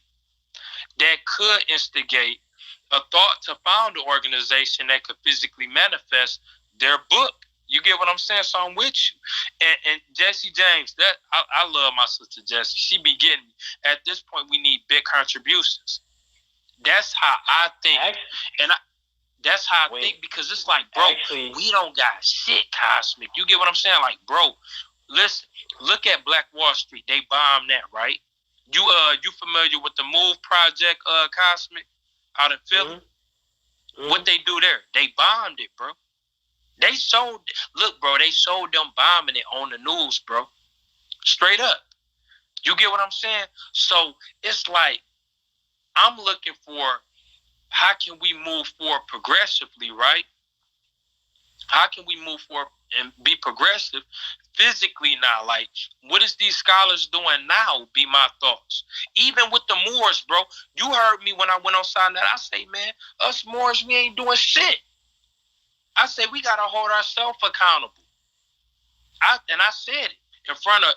That could instigate a thought to found an organization that could physically manifest their book. You get what I'm saying? So I'm with you. And Jesse James, that I love my sister Jessie. She be getting me. At this point, we need big contributions. That's how I think. That's how I think, because it's like, bro, we don't got shit, Khazmik. You get what I'm saying? Like, bro, listen, look at Black Wall Street. They bombed that, right? You familiar with the Move Project, Khazmik, out in Philly? Mm-hmm. What they do there? They bombed it, bro. They showed them bombing it on the news, bro. Straight up. You get what I'm saying? So it's like, I'm looking for how can we move forward progressively, right? How can we move forward and be progressive physically now? Like, what is these scholars doing now? Be my thoughts. Even with the Moors, bro. You heard me when I went on Sinetta. I say, man, us Moors, we ain't doing shit. I say we gotta hold ourselves accountable. I said it in front of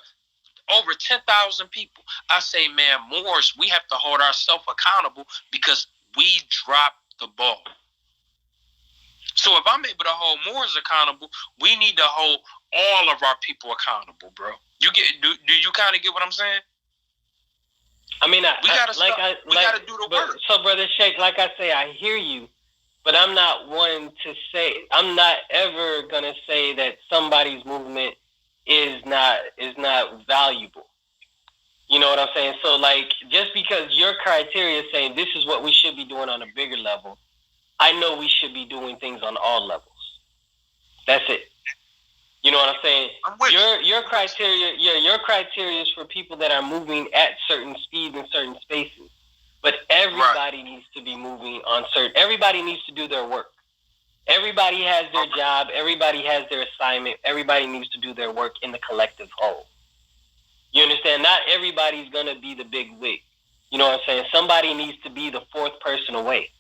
over 10,000 people. I say, man, Moors, we have to hold ourselves accountable because we dropped the ball. So if I'm able to hold Moors accountable, we need to hold all of our people accountable, bro. Do you kind of get what I'm saying? I mean, we gotta do the work. So, Brother Sheik, like I say, I hear you. But I'm not one to say, I'm not ever going to say that somebody's movement is not valuable. You know what I'm saying? So, like, just because your criteria is saying this is what we should be doing on a bigger level, I know we should be doing things on all levels. That's it. You know what I'm saying? Your criteria is for people that are moving at certain speeds in certain spaces. But everybody needs to be moving on everybody needs to do their work. Everybody has their job. Everybody has their assignment. Everybody needs to do their work in the collective whole. You understand? Not everybody's going to be the big wig. You know what I'm saying? Somebody needs to be the fourth person away.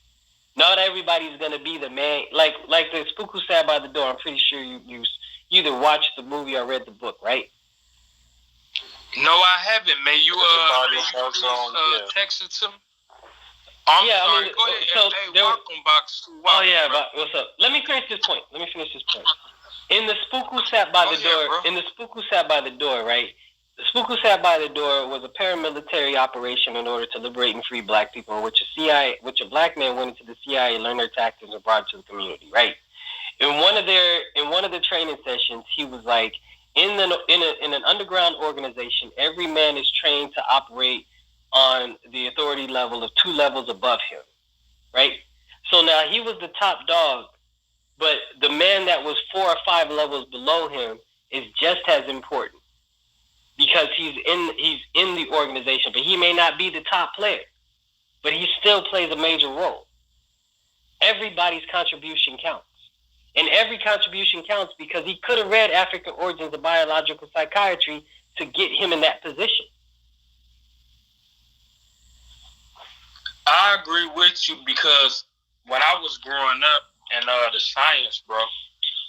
Not everybody's going to be the man. Like the spook who sat by the door. I'm pretty sure you either watched the movie or read the book, right? No, I haven't. May you text it to me? Go ahead. So welcome box. What's up? Let me finish this point. In the spook who sat by the door, right? The spook who sat by the door was a paramilitary operation in order to liberate and free black people, in which a black man went into the CIA, learned their tactics, and brought it to the community, right? In one of the training sessions, he was like, in an underground organization, every man is trained to operate on the authority level of 2 levels above him, right? So now he was the top dog but the man that was 4 or 5 levels below him is just as important because he's in the organization, but he may not be the top player, but he still plays a major role. Everybody's contribution counts. And every contribution counts because he could have read African Origins of Biological Psychiatry to get him in that position. I agree with you because when I was growing up in the science, bro,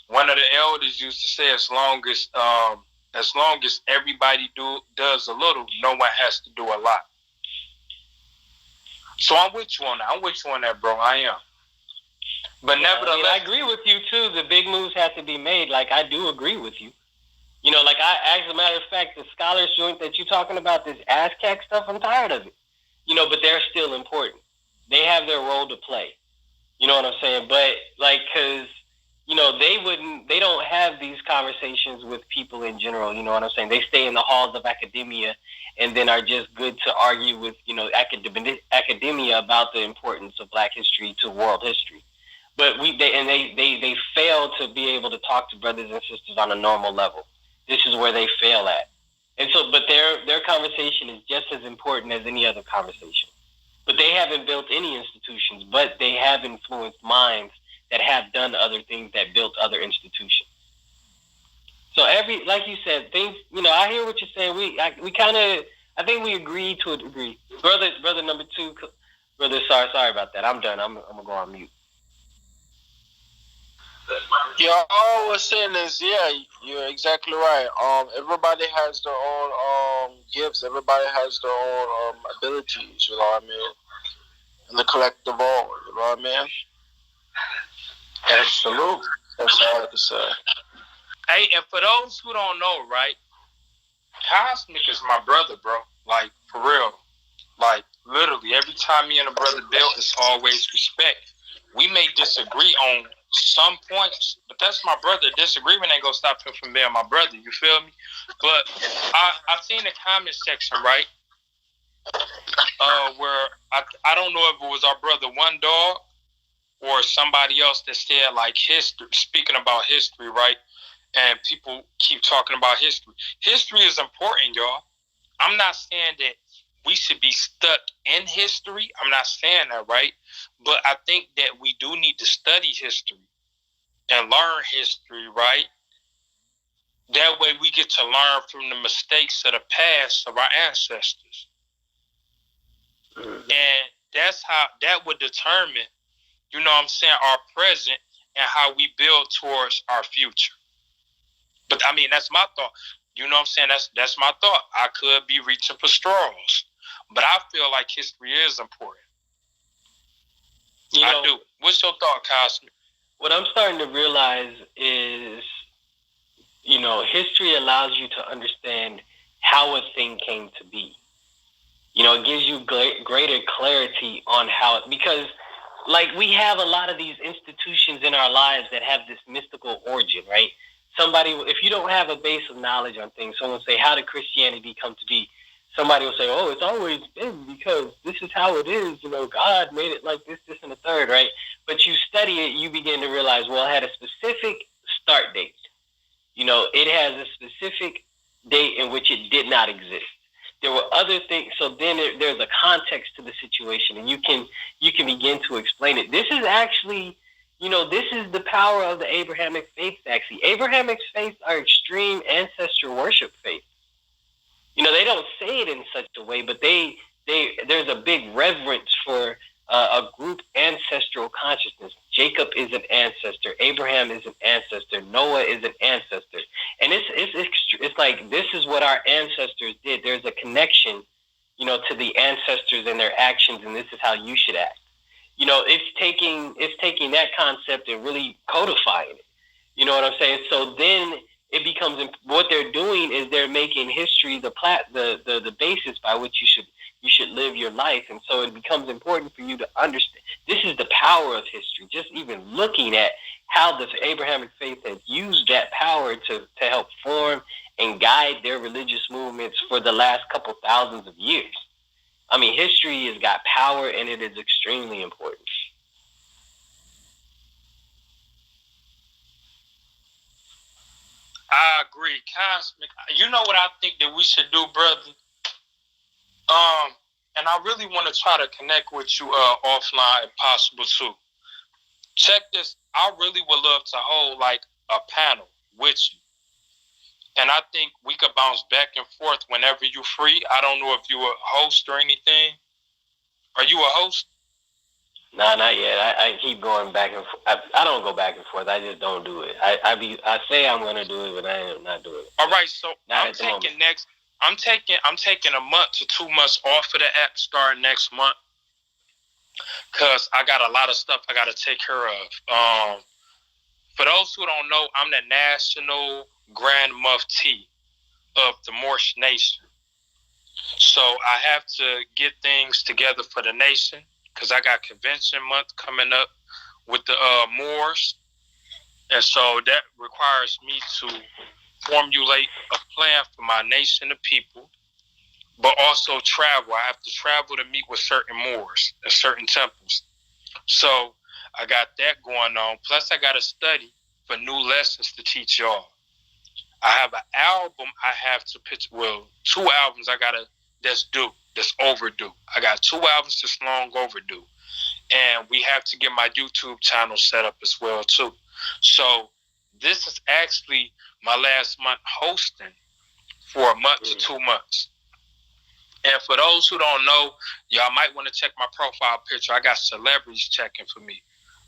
one of the elders used to say, as long as everybody does a little, no one has to do a lot. So I'm with you on that. I'm with you on that, bro. I am. But nevertheless, I agree with you too. The big moves have to be made. Like, I do agree with you. You know, like, as a matter of fact, the scholars joint that you're talking about, this Aztec stuff, I'm tired of it. You know, but they're still important. They have their role to play. You know what I'm saying? But, like, because, you know, they don't have these conversations with people in general. You know what I'm saying? They stay in the halls of academia and then are just good to argue with, you know, academia about the importance of Black history to world history. But they fail to be able to talk to brothers and sisters on a normal level. This is where they fail at. And so, but their conversation is just as important as any other conversation. But they haven't built any institutions, but they have influenced minds that have done other things that built other institutions. So like you said, things, you know, I hear what you're saying. We kind of, I think we agree to a degree. Brother number 2, brother, sorry about that. I'm done. I'm going to go on mute. Yeah, all I was saying is, yeah, you're exactly right. Everybody has their own gifts. Everybody has their own abilities. You know what I mean? In the collective all. You know what I mean? Absolutely. That's all I have to say. Hey, and for those who don't know, right? Khazmik is my brother, bro. Like, for real. Like, literally, every time me and a brother build, it's always respect. We may disagree on some points, but that's my brother. Disagreement ain't gonna stop him from being my brother. You feel me? But I seen the comment section, right? Where I don't know if it was our brother One Dog or somebody else that said, like, history, speaking about history, right? And people keep talking about history. History is important, y'all. I'm not saying that we should be stuck in history. I'm not saying that, right? But I think that we do need to study history and learn history, right? That way we get to learn from the mistakes of the past of our ancestors. And that would determine, you know what I'm saying, our present and how we build towards our future. But I mean, that's my thought. You know what I'm saying? That's my thought. I could be reaching for straws, but I feel like history is important. I do. What's your thought, Khazmik? What I'm starting to realize is, you know, history allows you to understand how a thing came to be. You know, it gives you greater clarity on how it, because, like, we have a lot of these institutions in our lives that have this mystical origin, right? Somebody, if you don't have a base of knowledge on things, someone will say, how did Christianity come to be? Somebody will say, oh, it's always been because this is how it is. You know, God made it like this, and the third, right? But you study it, you begin to realize, well, it had a specific start date. You know, it has a specific date in which it did not exist. There were other things. So then there's a context to the situation, and you can begin to explain it. This is actually, you know, this is the power of the Abrahamic faiths, actually. Abrahamic faiths are extreme ancestor worship faiths. You know, they don't say it in such a way, but there's a big reverence for a group ancestral consciousness. Jacob is an ancestor. Abraham is an ancestor. Noah is an ancestor. And it's like, this is what our ancestors did. There's a connection, you know, to the ancestors and their actions, and this is how you should act. You know, it's taking that concept and really codifying it. You know what I'm saying? So then it becomes, what they're doing is they're making history the basis by which you should live your life. And so it becomes important for you to understand. This is the power of history. Just even looking at how the Abrahamic faith has used that power to help form and guide their religious movements for the last couple thousands of years. I mean, history has got power, and it is extremely important. I agree. Khazmik, you know what I think that we should do, brother? And I really want to try to connect with you offline if possible too. Check this. I really would love to hold like a panel with you. And I think we could bounce back and forth whenever you're free. I don't know if you're a host or anything. Are you a host? Nah, not yet. I keep going back and forth. I don't go back and forth. I just don't do it. I say I'm gonna do it, but I am not doing it. All right, so I'm taking a month to 2 months off of the app starting next month. Cause I got a lot of stuff I gotta take care of. For those who don't know, I'm the National Grand Mufti of the Moorish Nation. So I have to get things together for the nation because I got convention month coming up with the Moors. And so that requires me to formulate a plan for my nation of people, but also travel. I have to travel to meet with certain Moors and certain temples. So I got that going on. Plus, I got to study for new lessons to teach y'all. I have an album I have to pitch. Well, 2 albums that's overdue. I got 2 albums that's long overdue. And we have to get my YouTube channel set up as well, too. So this is actually my last month hosting for a month to 2 months. And for those who don't know, y'all might want to check my profile picture. I got celebrities checking for me.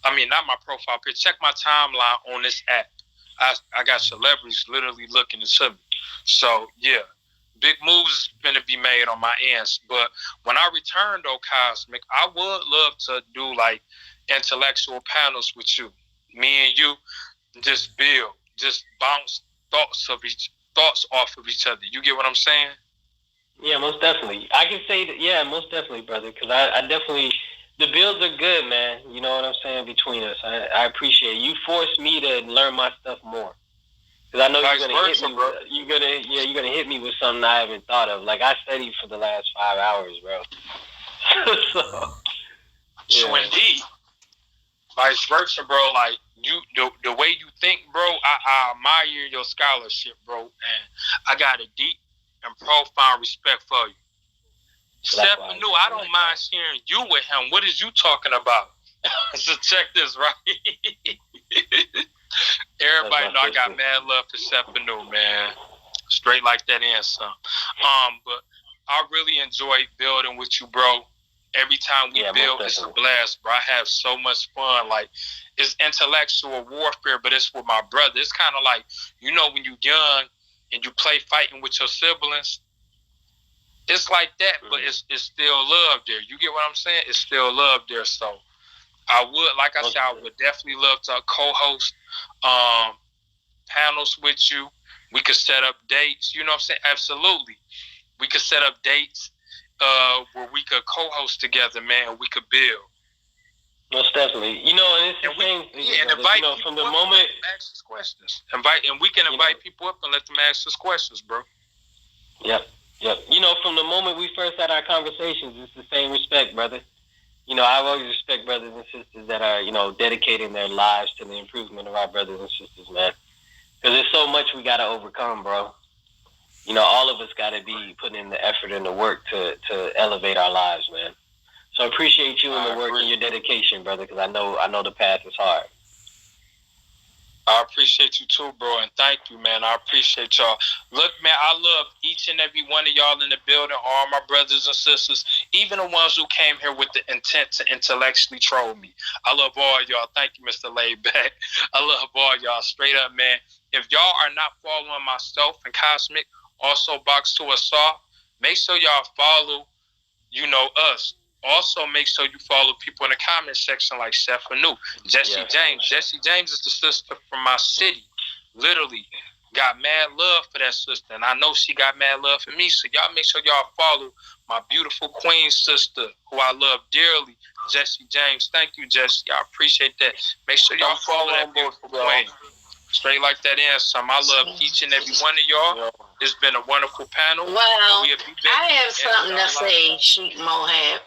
I mean, not my profile picture. Check my timeline on this app. I got celebrities literally looking into me. So, yeah, big moves going to be made on my ends. But when I return, though, Khazmik, I would love to do, like, intellectual panels with you. Me and you just build, just bounce thoughts off of each other. You get what I'm saying? Yeah, most definitely. I can say that, yeah, most definitely, brother, because I definitely, the builds are good, man. You know what I'm saying, between us. I appreciate it. You forced me to learn my stuff more. Because I know you're gonna hit me with something I haven't thought of. Like, I studied for the last 5 hours, bro. So indeed, vice versa, bro. Like, the way you think, bro, I admire your scholarship, bro, and I got a deep and profound respect for you. Stephen knew I don't mind sharing you with him. What is you talking about? So check this, right? Everybody know I got mad love for Stephen, man. Straight like that and some. But I really enjoy building with you, bro. Every time we build, it's a blast, bro. I have so much fun. Like, it's intellectual warfare, but it's with my brother. It's kind of like, you know, when you're young and you play fighting with your siblings, it's like that, but it's still love there. You get what I'm saying? It's still love there. So I would, like I said, I would definitely love to co-host panels with you. We could set up dates. You know what I'm saying? Absolutely. We could set up dates where we could co-host together, man. We could build. Most definitely. You know, and it's the same thing. And invite you know, from the moment ask us questions. We can invite people up and let them ask us questions, bro. Yep. You know, from the moment we first had our conversations, it's the same respect, brother. You know, I've always respect brothers and sisters that are, you know, dedicating their lives to the improvement of our brothers and sisters, man. Because there's so much we got to overcome, bro. You know, all of us got to be putting in the effort and the work to elevate our lives, man. So I appreciate you and the work and your dedication, brother, because I know the path is hard. I appreciate you too, bro, and thank you, man. I appreciate y'all. Look, man, I love each and every one of y'all in the building, all my brothers and sisters, even the ones who came here with the intent to intellectually troll me. I love all y'all. Thank you, Mr. Laidback. I love all y'all. Straight up, man. If y'all are not following myself and Khazmik, also Box to Assault, make sure y'all follow, you know, us. Also, make sure you follow people in the comment section like Chef Anu, Jesse James. Jesse James is the sister from my city. Literally, got mad love for that sister, and I know she got mad love for me. So y'all make sure y'all follow my beautiful queen sister, who I love dearly, Jesse James. Thank you, Jesse. I appreciate that. Make sure y'all follow that beautiful queen. Straight like that answer. I love each and every one of y'all. It's been a wonderful panel. Well, I have something to say, Sheik Moab.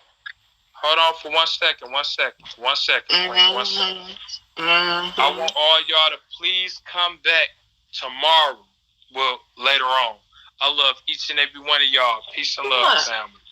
Hold on for 1 second. 1 second. 1 second. 1 second. I want all y'all to please come back tomorrow. Well, later on. I love each and every one of y'all. Peace and love, family.